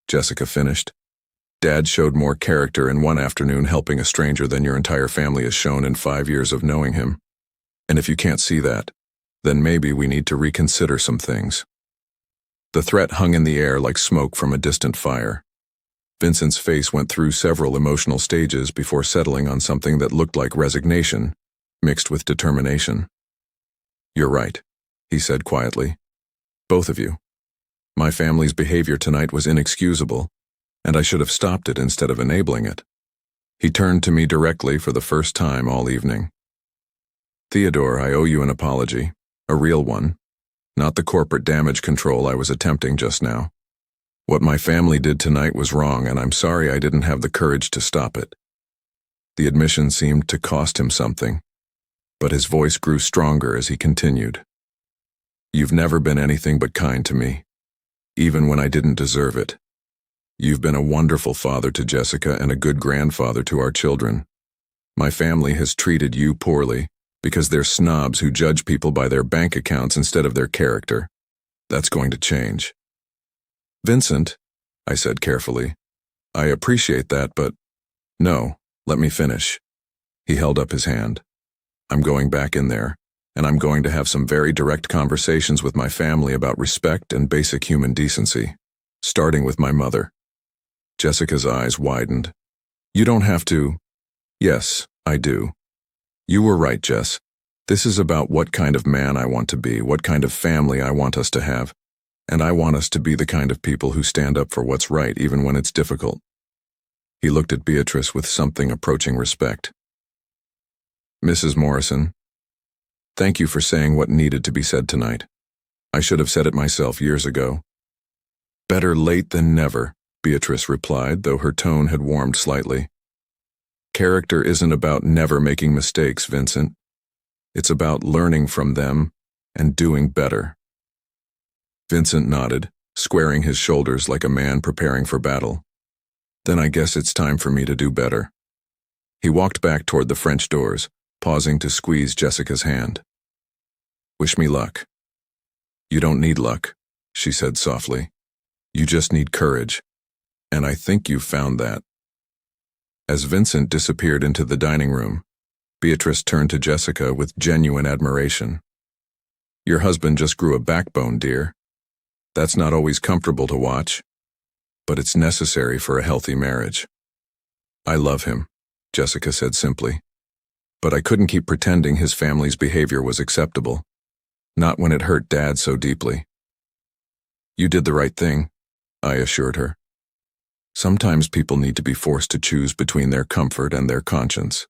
Jessica finished. Dad showed more character in one afternoon helping a stranger than your entire family has shown in 5 years of knowing him. And if you can't see that, then maybe we need to reconsider some things. The threat hung in the air like smoke from a distant fire. Vincent's face went through several emotional stages before settling on something that looked like resignation, mixed with determination. You're right, he said quietly. Both of you. My family's behavior tonight was inexcusable, and I should have stopped it instead of enabling it. He turned to me directly for the first time all evening. Theodore, I owe you an apology, a real one, not the corporate damage control I was attempting just now. What my family did tonight was wrong, and I'm sorry I didn't have the courage to stop it. The admission seemed to cost him something, but his voice grew stronger as he continued. You've never been anything but kind to me, even when I didn't deserve it. You've been a wonderful father to Jessica and a good grandfather to our children. My family has treated you poorly because they're snobs who judge people by their bank accounts instead of their character. That's going to change. Vincent, I said carefully, I appreciate that, but no, let me finish. He held up his hand. I'm going back in there, and I'm going to have some very direct conversations with my family about respect and basic human decency, starting with my mother. Jessica's eyes widened. You don't have to. Yes, I do. You were right, Jess. This is about what kind of man I want to be, what kind of family I want us to have, and I want us to be the kind of people who stand up for what's right even when it's difficult. He looked at Beatrice with something approaching respect. Mrs. Morrison, thank you for saying what needed to be said tonight. I should have said it myself years ago. Better late than never, Beatrice replied, though her tone had warmed slightly. Character isn't about never making mistakes, Vincent. It's about learning from them and doing better. Vincent nodded, squaring his shoulders like a man preparing for battle. Then I guess it's time for me to do better. He walked back toward the French doors, pausing to squeeze Jessica's hand. Wish me luck. You don't need luck, she said softly. You just need courage. And I think you've found that. As Vincent disappeared into the dining room, Beatrice turned to Jessica with genuine admiration. Your husband just grew a backbone, dear. That's not always comfortable to watch, but it's necessary for a healthy marriage. I love him, Jessica said simply. But I couldn't keep pretending his family's behavior was acceptable. Not when it hurt Dad so deeply. You did the right thing, I assured her. Sometimes people need to be forced to choose between their comfort and their conscience.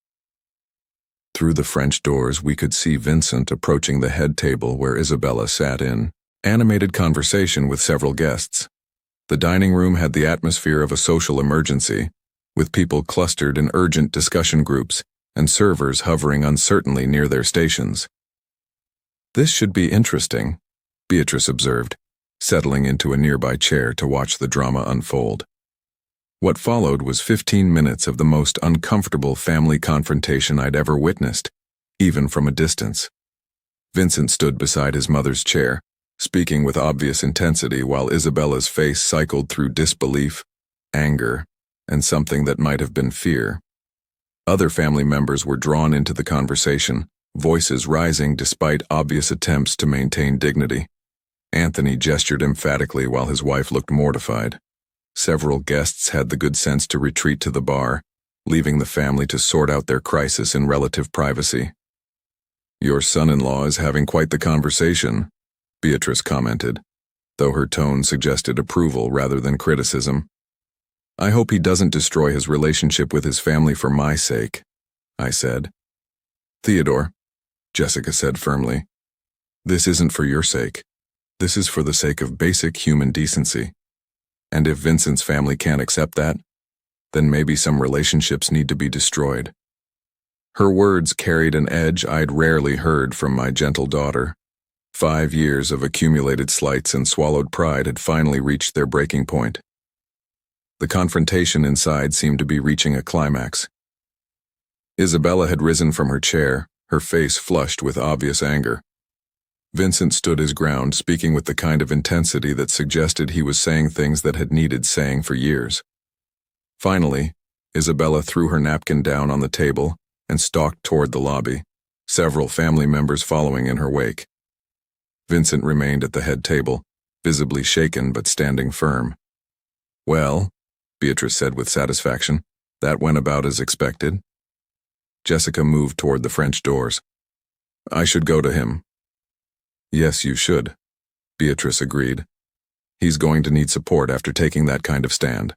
Through the French doors, we could see Vincent approaching the head table where Isabella sat in animated conversation with several guests. The dining room had the atmosphere of a social emergency, with people clustered in urgent discussion groups and servers hovering uncertainly near their stations. "This should be interesting," Beatrice observed, settling into a nearby chair to watch the drama unfold. What followed was 15 minutes of the most uncomfortable family confrontation I'd ever witnessed, even from a distance. Vincent stood beside his mother's chair, speaking with obvious intensity while Isabella's face cycled through disbelief, anger, and something that might have been fear. Other family members were drawn into the conversation, voices rising despite obvious attempts to maintain dignity. Anthony gestured emphatically while his wife looked mortified. Several guests had the good sense to retreat to the bar, leaving the family to sort out their crisis in relative privacy. "Your son-in-law is having quite the conversation," Beatrice commented, though her tone suggested approval rather than criticism. "I hope he doesn't destroy his relationship with his family for my sake," I said. "Theodore," Jessica said firmly, "this isn't for your sake. This is for the sake of basic human decency. And if Vincent's family can't accept that, then maybe some relationships need to be destroyed." Her words carried an edge I'd rarely heard from my gentle daughter. 5 years of accumulated slights and swallowed pride had finally reached their breaking point. The confrontation inside seemed to be reaching a climax. Isabella had risen from her chair, her face flushed with obvious anger. Vincent stood his ground, speaking with the kind of intensity that suggested he was saying things that had needed saying for years. Finally, Isabella threw her napkin down on the table and stalked toward the lobby, several family members following in her wake. Vincent remained at the head table, visibly shaken but standing firm. "Well," Beatrice said with satisfaction, "that went about as expected." Jessica moved toward the French doors. "I should go to him." "Yes, you should," Beatrice agreed. "He's going to need support after taking that kind of stand."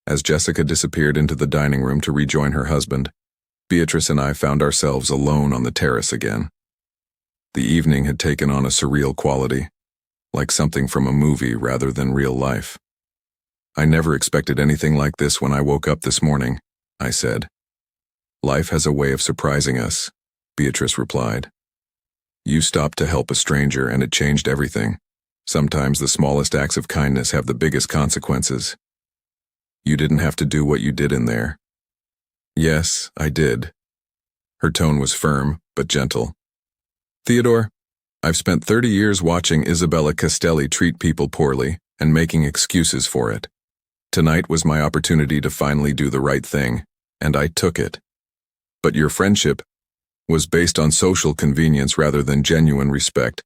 As Jessica disappeared into the dining room to rejoin her husband, Beatrice and I found ourselves alone on the terrace again. The evening had taken on a surreal quality, like something from a movie rather than real life. "I never expected anything like this when I woke up this morning," I said. "Life has a way of surprising us," Beatrice replied. "You stopped to help a stranger and it changed everything. Sometimes the smallest acts of kindness have the biggest consequences. You didn't have to do what you did in there." "Yes, I did." Her tone was firm, but gentle. "Theodore, I've spent 30 years watching Isabella Castelli treat people poorly and making excuses for it. Tonight was my opportunity to finally do the right thing, and I took it. But your friendship was based on social convenience rather than genuine respect.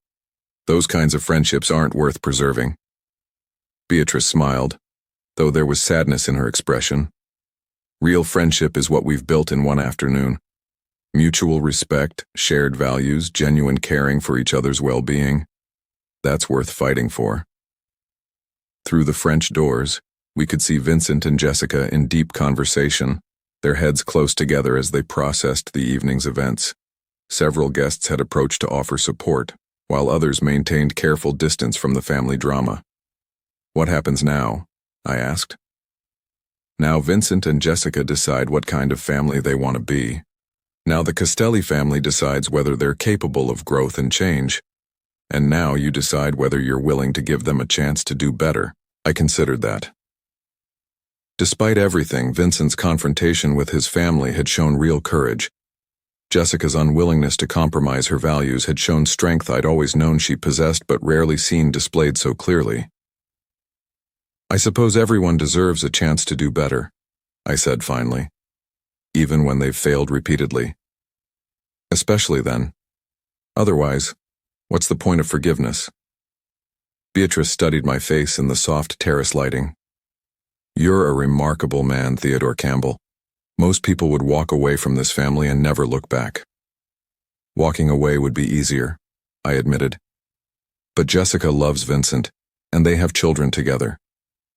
Those kinds of friendships aren't worth preserving." Beatrice smiled, though there was sadness in her expression. "Real friendship is what we've built in one afternoon. Mutual respect, shared values, genuine caring for each other's well-being. That's worth fighting for." Through the French doors, we could see Vincent and Jessica in deep conversation, their heads close together as they processed the evening's events. Several guests had approached to offer support, while others maintained careful distance from the family drama. "What happens now?" I asked. "Now Vincent and Jessica decide what kind of family they want to be. Now the Castelli family decides whether they're capable of growth and change. And now you decide whether you're willing to give them a chance to do better." I considered that. Despite everything, Vincent's confrontation with his family had shown real courage. Jessica's unwillingness to compromise her values had shown strength I'd always known she possessed but rarely seen displayed so clearly. "I suppose everyone deserves a chance to do better," I said finally, "even when they've failed repeatedly. Especially then. Otherwise, what's the point of forgiveness?" Beatrice studied my face in the soft terrace lighting. "You're a remarkable man, Theodore Campbell. Most people would walk away from this family and never look back." "Walking away would be easier," I admitted. "But Jessica loves Vincent, and they have children together.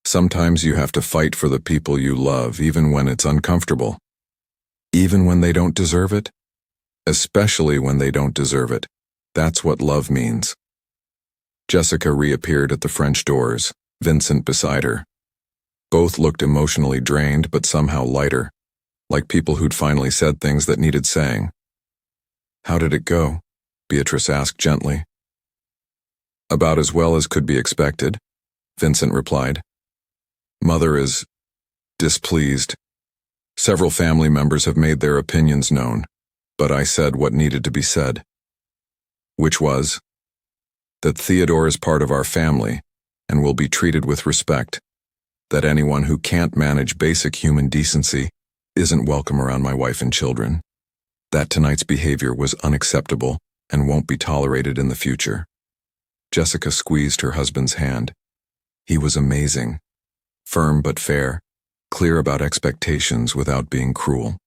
Sometimes you have to fight for the people you love, even when it's uncomfortable." "Even when they don't deserve it?" "Especially when they don't deserve it. That's what love means." Jessica reappeared at the French doors, Vincent beside her. Both looked emotionally drained but somehow lighter, like people who'd finally said things that needed saying. "How did it go?" Beatrice asked gently. "About as well as could be expected," Vincent replied. "Mother is displeased. Several family members have made their opinions known, but I said what needed to be said. Which was that Theodore is part of our family and will be treated with respect, that anyone who can't manage basic human decency isn't welcome around my wife and children, that tonight's behavior was unacceptable and won't be tolerated in the future." Jessica squeezed her husband's hand. He was amazing, firm but fair, clear about expectations without being cruel.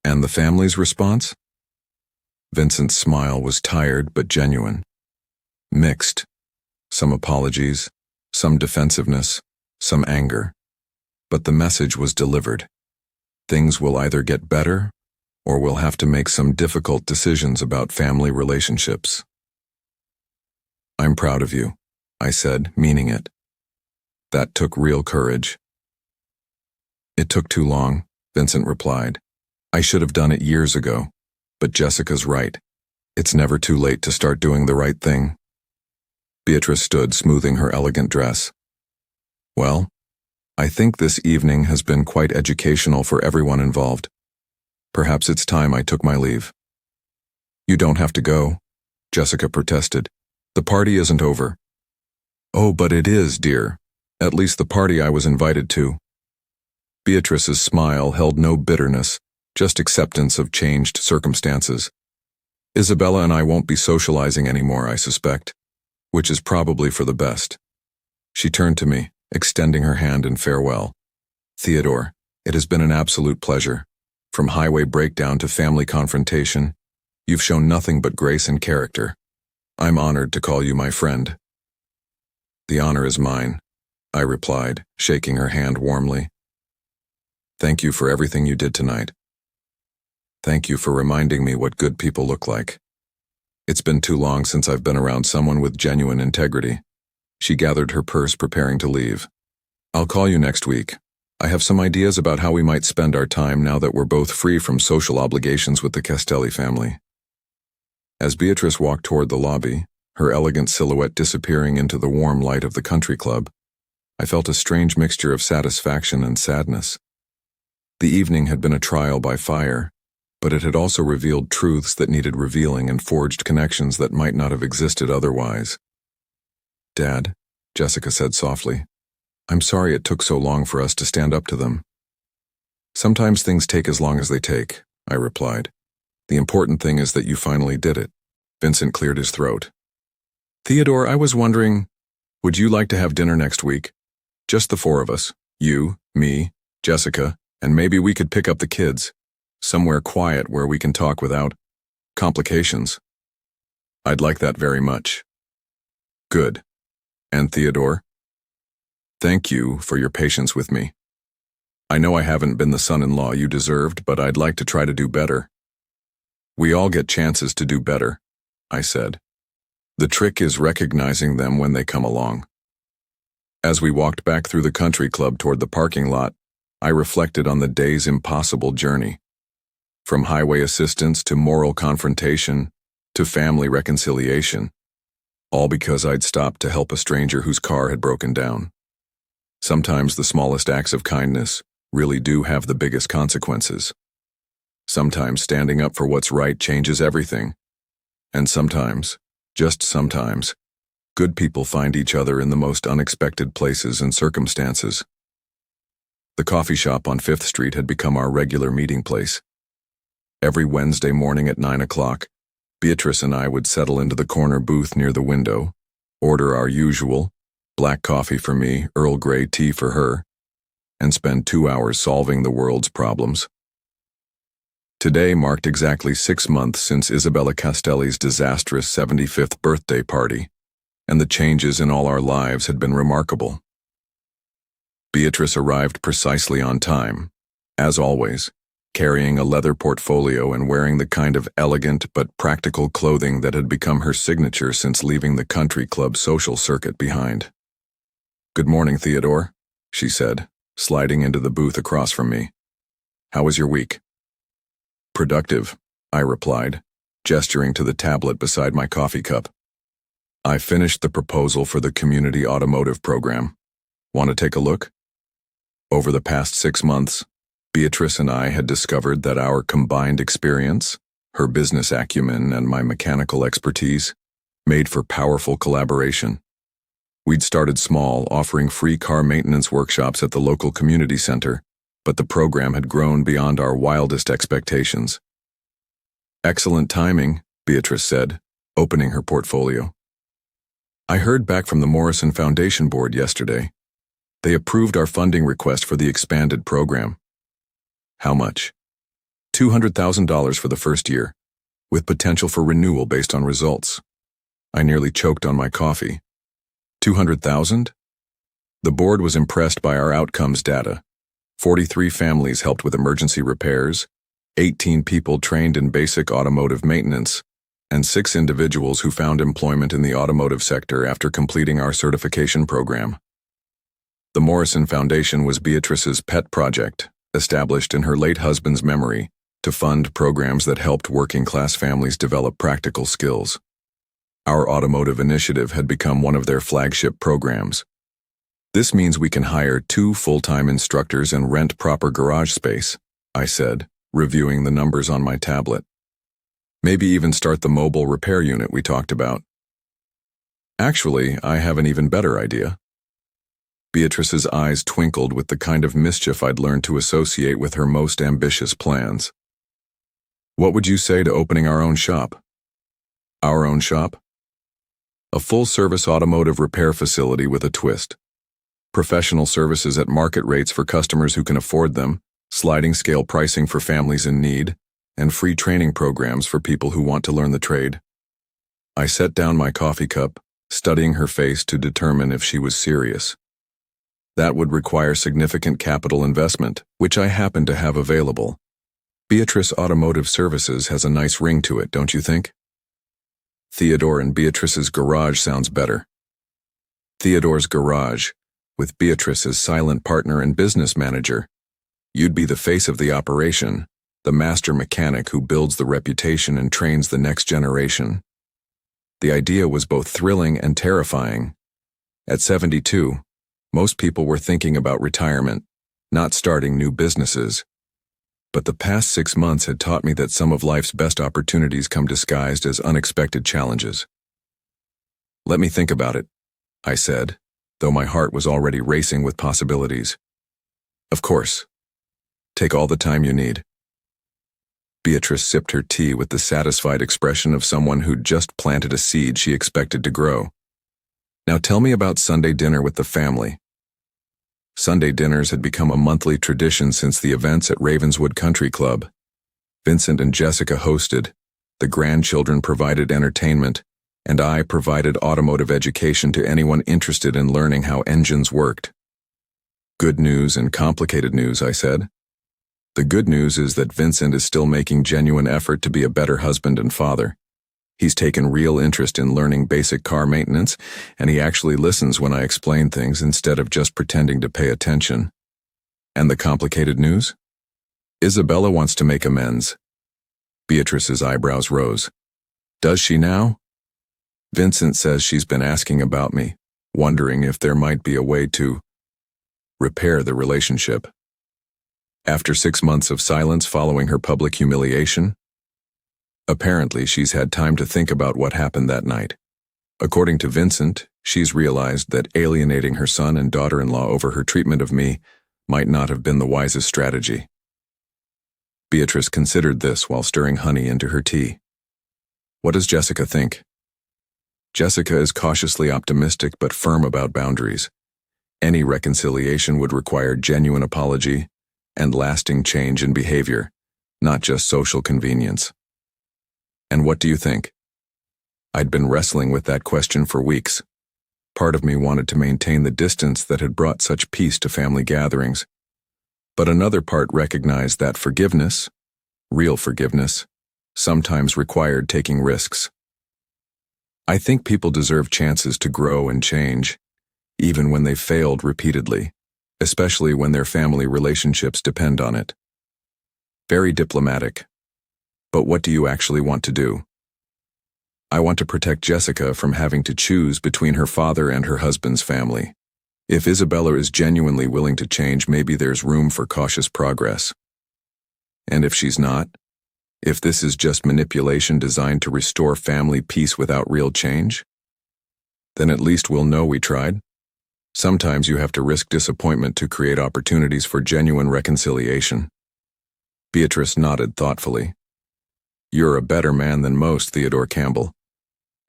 "And the family's response?" Vincent's smile was tired but genuine. Mixed. Some apologies, some defensiveness, some anger. But the message was delivered. Things will either get better, or we'll have to make some difficult decisions about family relationships. "I'm proud of you," I said, meaning it. That took real courage. "It took too long," Vincent replied. "I should have done it years ago, but Jessica's right. It's never too late to start doing the right thing." Beatrice stood, smoothing her elegant dress. "Well, I think this evening has been quite educational for everyone involved. Perhaps it's time I took my leave." "You don't have to go," Jessica protested. "The party isn't over." "Oh, but it is, dear. At least the party I was invited to." Beatrice's smile held no bitterness, just acceptance of changed circumstances. "Isabella and I won't be socializing anymore, I suspect, which is probably for the best." She turned to me, extending her hand in farewell. "Theodore, it has been an absolute pleasure. From highway breakdown to family confrontation, you've shown nothing but grace and character. I'm honored to call you my friend." "The honor is mine," I replied, shaking her hand warmly. "Thank you for everything you did tonight. Thank you for reminding me what good people look like. It's been too long since I've been around someone with genuine integrity." She gathered her purse, preparing to leave. "I'll call you next week. I have some ideas about how we might spend our time now that we're both free from social obligations with the Castelli family." As Beatrice walked toward the lobby, her elegant silhouette disappearing into the warm light of the country club, I felt a strange mixture of satisfaction and sadness. The evening had been a trial by fire, but it had also revealed truths that needed revealing and forged connections that might not have existed otherwise. "Dad," Jessica said softly, "I'm sorry it took so long for us to stand up to them." "Sometimes things take as long as they take," I replied. "The important thing is that you finally did it." Vincent cleared his throat. "Theodore, I was wondering, would you like to have dinner next week? Just the four of us, you, me, Jessica, and maybe we could pick up the kids. Somewhere quiet where we can talk without complications." "I'd like that very much." "Good. And Theodore? Thank you for your patience with me. I know I haven't been the son-in-law you deserved, but I'd like to try to do better." "We all get chances to do better," I said. "The trick is recognizing them when they come along." As we walked back through the country club toward the parking lot, I reflected on the day's impossible journey. From highway assistance to moral confrontation to family reconciliation, all because I'd stopped to help a stranger whose car had broken down. Sometimes the smallest acts of kindness really do have the biggest consequences. Sometimes standing up for what's right changes everything. And sometimes, just sometimes, good people find each other in the most unexpected places and circumstances. The coffee shop on 5th Street had become our regular meeting place. Every Wednesday morning at 9 o'clock, Beatrice and I would settle into the corner booth near the window, order our usual, black coffee for me, Earl Grey tea for her, and spend 2 hours solving the world's problems. Today marked exactly 6 months since Isabella Castelli's disastrous 75th birthday party, and the changes in all our lives had been remarkable. Beatrice arrived precisely on time, as always, carrying a leather portfolio and wearing the kind of elegant but practical clothing that had become her signature since leaving the country club social circuit behind. Good morning, Theodore, she said, sliding into the booth across from me. How was your week? Productive, I replied, gesturing to the tablet beside my coffee cup. I finished the proposal for the community automotive program. Want to take a look? Over the past 6 months, Beatrice and I had discovered that our combined experience, her business acumen and my mechanical expertise, made for powerful collaboration. We'd started small, offering free car maintenance workshops at the local community center, but the program had grown beyond our wildest expectations. Excellent timing, Beatrice said, opening her portfolio. I heard back from the Morrison Foundation Board yesterday. They approved our funding request for the expanded program. How much? $200,000 for the first year, with potential for renewal based on results. I nearly choked on my coffee. 200,000? The board was impressed by our outcomes data. 43 families helped with emergency repairs, 18 people trained in basic automotive maintenance, and 6 individuals who found employment in the automotive sector after completing our certification program. The Morrison Foundation was Beatrice's pet project, established in her late husband's memory, to fund programs that helped working-class families develop practical skills. Our automotive initiative had become one of their flagship programs. This means we can hire 2 full-time instructors and rent proper garage space, I said, reviewing the numbers on my tablet. Maybe even start the mobile repair unit we talked about. Actually, I have an even better idea. Beatrice's eyes twinkled with the kind of mischief I'd learned to associate with her most ambitious plans. What would you say to opening our own shop? Our own shop? A full-service automotive repair facility with a twist. Professional services at market rates for customers who can afford them, sliding scale pricing for families in need, and free training programs for people who want to learn the trade. I set down my coffee cup, studying her face to determine if she was serious. That would require significant capital investment, which I happen to have available. Beatrice Automotive Services has a nice ring to it, don't you think? Theodore and Beatrice's garage sounds better. Theodore's garage, with Beatrice as silent partner and business manager. You'd be the face of the operation, the master mechanic who builds the reputation and trains the next generation. The idea was both thrilling and terrifying. At 72, most people were thinking about retirement, not starting new businesses. But the past 6 months had taught me that some of life's best opportunities come disguised as unexpected challenges. Let me think about it, I said, though my heart was already racing with possibilities. Of course. Take all the time you need. Beatrice sipped her tea with the satisfied expression of someone who'd just planted a seed she expected to grow. Now tell me about Sunday dinner with the family. Sunday dinners had become a monthly tradition since the events at Ravenswood Country Club. Vincent and Jessica hosted, the grandchildren provided entertainment, and I provided automotive education to anyone interested in learning how engines worked. Good news and complicated news, I said. The good news is that Vincent is still making genuine effort to be a better husband and father. He's taken real interest in learning basic car maintenance, and he actually listens when I explain things instead of just pretending to pay attention. And the complicated news? Isabella wants to make amends. Beatrice's eyebrows rose. Does she now? Vincent says she's been asking about me, wondering if there might be a way to repair the relationship. After 6 months of silence following her public humiliation, apparently she's had time to think about what happened that night. According to Vincent, she's realized that alienating her son and daughter-in-law over her treatment of me might not have been the wisest strategy. Beatrice considered this while stirring honey into her tea. What does Jessica think? Jessica is cautiously optimistic but firm about boundaries. Any reconciliation would require genuine apology and lasting change in behavior, not just social convenience. And what do you think? I'd been wrestling with that question for weeks. Part of me wanted to maintain the distance that had brought such peace to family gatherings, but another part recognized that forgiveness, real forgiveness, sometimes required taking risks. I think people deserve chances to grow and change, even when they failed repeatedly, especially when their family relationships depend on it. Very diplomatic. But what do you actually want to do? I want to protect Jessica from having to choose between her father and her husband's family. If Isabella is genuinely willing to change, maybe there's room for cautious progress. And if she's not, if this is just manipulation designed to restore family peace without real change, then at least we'll know we tried. Sometimes you have to risk disappointment to create opportunities for genuine reconciliation. Beatrice nodded thoughtfully. You're a better man than most, Theodore Campbell.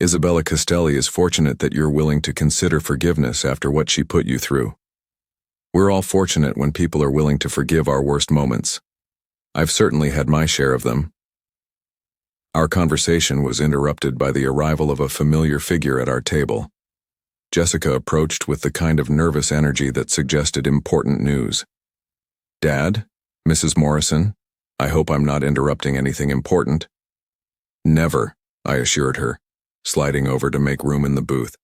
Isabella Castelli is fortunate that you're willing to consider forgiveness after what she put you through. We're all fortunate when people are willing to forgive our worst moments. I've certainly had my share of them. Our conversation was interrupted by the arrival of a familiar figure at our table. Jessica approached with the kind of nervous energy that suggested important news. Dad? Mrs. Morrison? I hope I'm not interrupting anything important. Never, I assured her, sliding over to make room in the booth.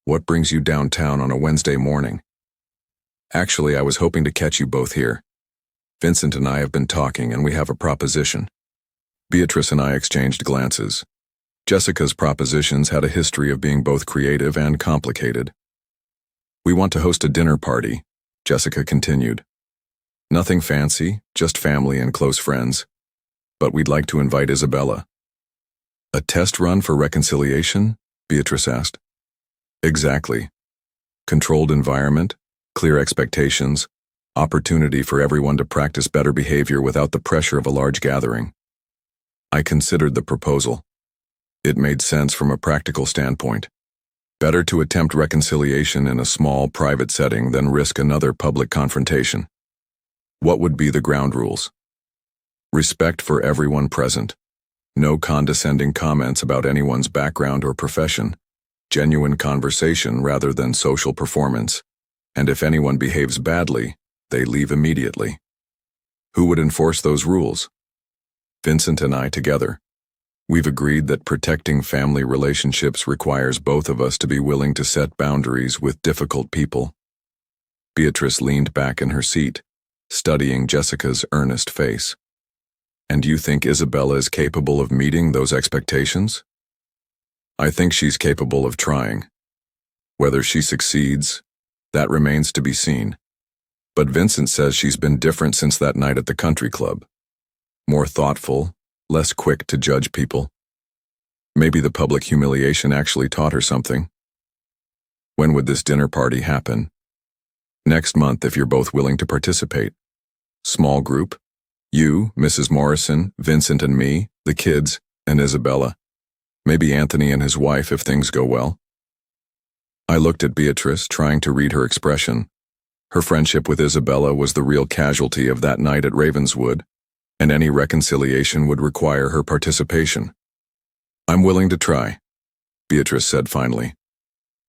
What brings you downtown on a Wednesday morning? Actually, I was hoping to catch you both here. Vincent and I have been talking and we have a proposition. Beatrice and I exchanged glances. Jessica's propositions had a history of being both creative and complicated. We want to host a dinner party, Jessica continued. Nothing fancy, just family and close friends. But we'd like to invite Isabella. A test run for reconciliation? Beatrice asked. Exactly. Controlled environment, clear expectations, opportunity for everyone to practice better behavior without the pressure of a large gathering. I considered the proposal. It made sense from a practical standpoint. Better to attempt reconciliation in a small, private setting than risk another public confrontation. What would be the ground rules? Respect for everyone present. No condescending comments about anyone's background or profession. Genuine conversation rather than social performance. And if anyone behaves badly, they leave immediately. Who would enforce those rules? Vincent and I together. We've agreed that protecting family relationships requires both of us to be willing to set boundaries with difficult people. Beatrice leaned back in her seat, studying Jessica's earnest face. And you think Isabella is capable of meeting those expectations? I think she's capable of trying. Whether she succeeds, that remains to be seen. But Vincent says she's been different since that night at the country club. More thoughtful, less quick to judge people. Maybe the public humiliation actually taught her something. When would this dinner party happen? Next month if you're both willing to participate. Small group. You, Mrs. Morrison, Vincent and me, the kids, and Isabella. Maybe Anthony and his wife if things go well. I looked at Beatrice, trying to read her expression. Her friendship with Isabella was the real casualty of that night at Ravenswood, and any reconciliation would require her participation. I'm willing to try, Beatrice said finally,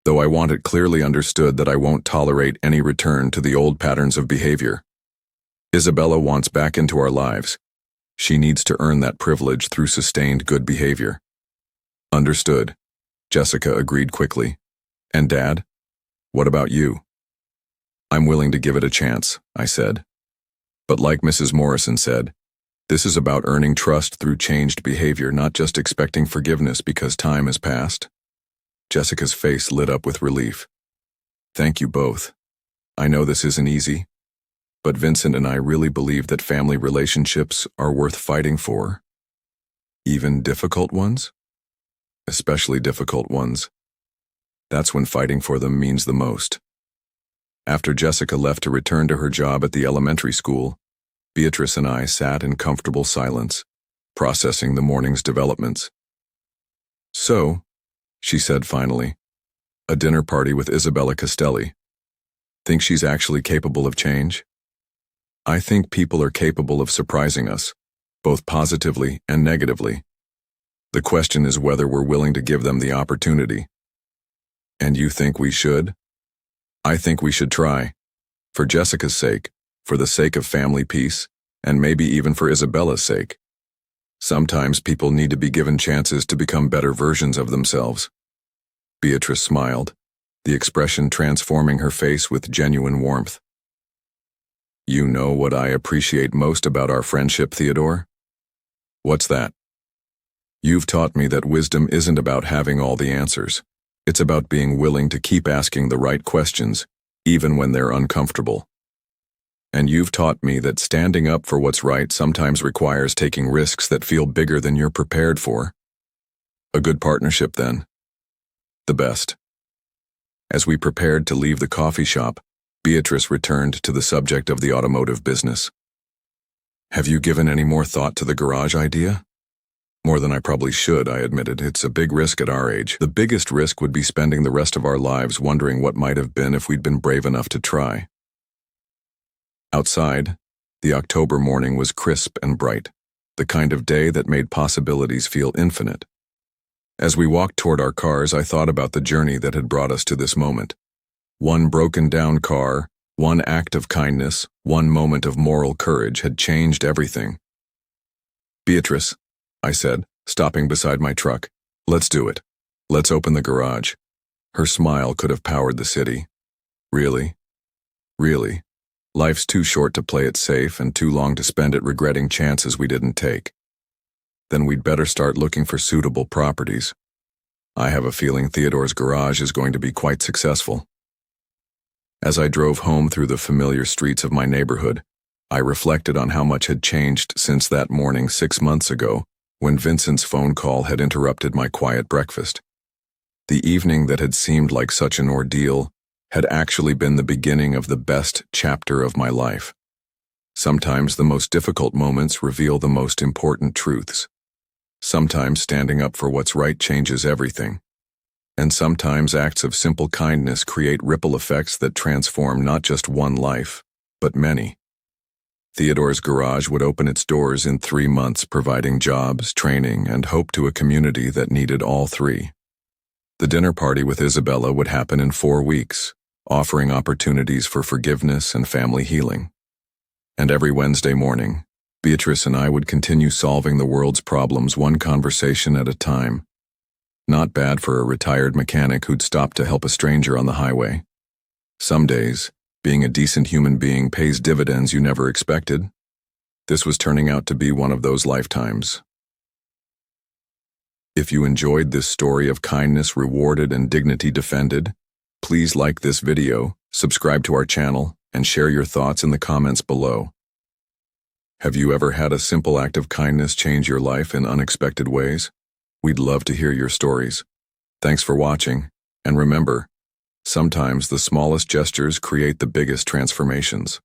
though I want it clearly understood that I won't tolerate any return to the old patterns of behavior. Isabella wants back into our lives. She needs to earn that privilege through sustained good behavior. Understood, Jessica agreed quickly. And Dad? What about you? I'm willing to give it a chance, I said. But like Mrs. Morrison said, this is about earning trust through changed behavior, not just expecting forgiveness because time has passed. Jessica's face lit up with relief. Thank you both. I know this isn't easy, but Vincent and I really believe that family relationships are worth fighting for. Even difficult ones? Especially difficult ones. That's when fighting for them means the most. After Jessica left to return to her job at the elementary school, Beatrice and I sat in comfortable silence, processing the morning's developments. So, she said finally, a dinner party with Isabella Castelli. Think she's actually capable of change? I think people are capable of surprising us, both positively and negatively. The question is whether we're willing to give them the opportunity. And you think we should? I think we should try. For Jessica's sake, for the sake of family peace, and maybe even for Isabella's sake. Sometimes people need to be given chances to become better versions of themselves. Beatrice smiled, the expression transforming her face with genuine warmth. "You know what I appreciate most about our friendship, Theodore?" "What's that?" "You've taught me that wisdom isn't about having all the answers. It's about being willing to keep asking the right questions, even when they're uncomfortable. And you've taught me that standing up for what's right sometimes requires taking risks that feel bigger than you're prepared for." A good partnership, then. The best. As we prepared to leave the coffee shop, Beatrice returned to the subject of the automotive business. "Have you given any more thought to the garage idea?" "More than I probably should," I admitted. "It's a big risk at our age. The biggest risk would be spending the rest of our lives wondering what might have been if we'd been brave enough to try." Outside, the October morning was crisp and bright, the kind of day that made possibilities feel infinite. As we walked toward our cars, I thought about the journey that had brought us to this moment. One broken-down car, one act of kindness, one moment of moral courage had changed everything. "Beatrice," I said, stopping beside my truck, "let's do it. Let's open the garage." Her smile could have powered the city. "Really? Really? Life's too short to play it safe and too long to spend it regretting chances we didn't take. Then we'd better start looking for suitable properties. I have a feeling Theodore's garage is going to be quite successful." As I drove home through the familiar streets of my neighborhood, I reflected on how much had changed since that morning 6 months ago, when Vincent's phone call had interrupted my quiet breakfast. The evening that had seemed like such an ordeal had actually been the beginning of the best chapter of my life. Sometimes the most difficult moments reveal the most important truths. Sometimes standing up for what's right changes everything. And sometimes acts of simple kindness create ripple effects that transform not just one life, but many. Theodore's garage would open its doors in 3 months, providing jobs, training, and hope to a community that needed all three. The dinner party with Isabella would happen in 4 weeks, offering opportunities for forgiveness and family healing. And every Wednesday morning, Beatrice and I would continue solving the world's problems one conversation at a time. Not bad for a retired mechanic who'd stop to help a stranger on the highway. Some days, being a decent human being pays dividends you never expected. This was turning out to be one of those lifetimes. If you enjoyed this story of kindness rewarded and dignity defended, please like this video, subscribe to our channel, and share your thoughts in the comments below. Have you ever had a simple act of kindness change your life in unexpected ways? We'd love to hear your stories. Thanks for watching, and remember, sometimes the smallest gestures create the biggest transformations.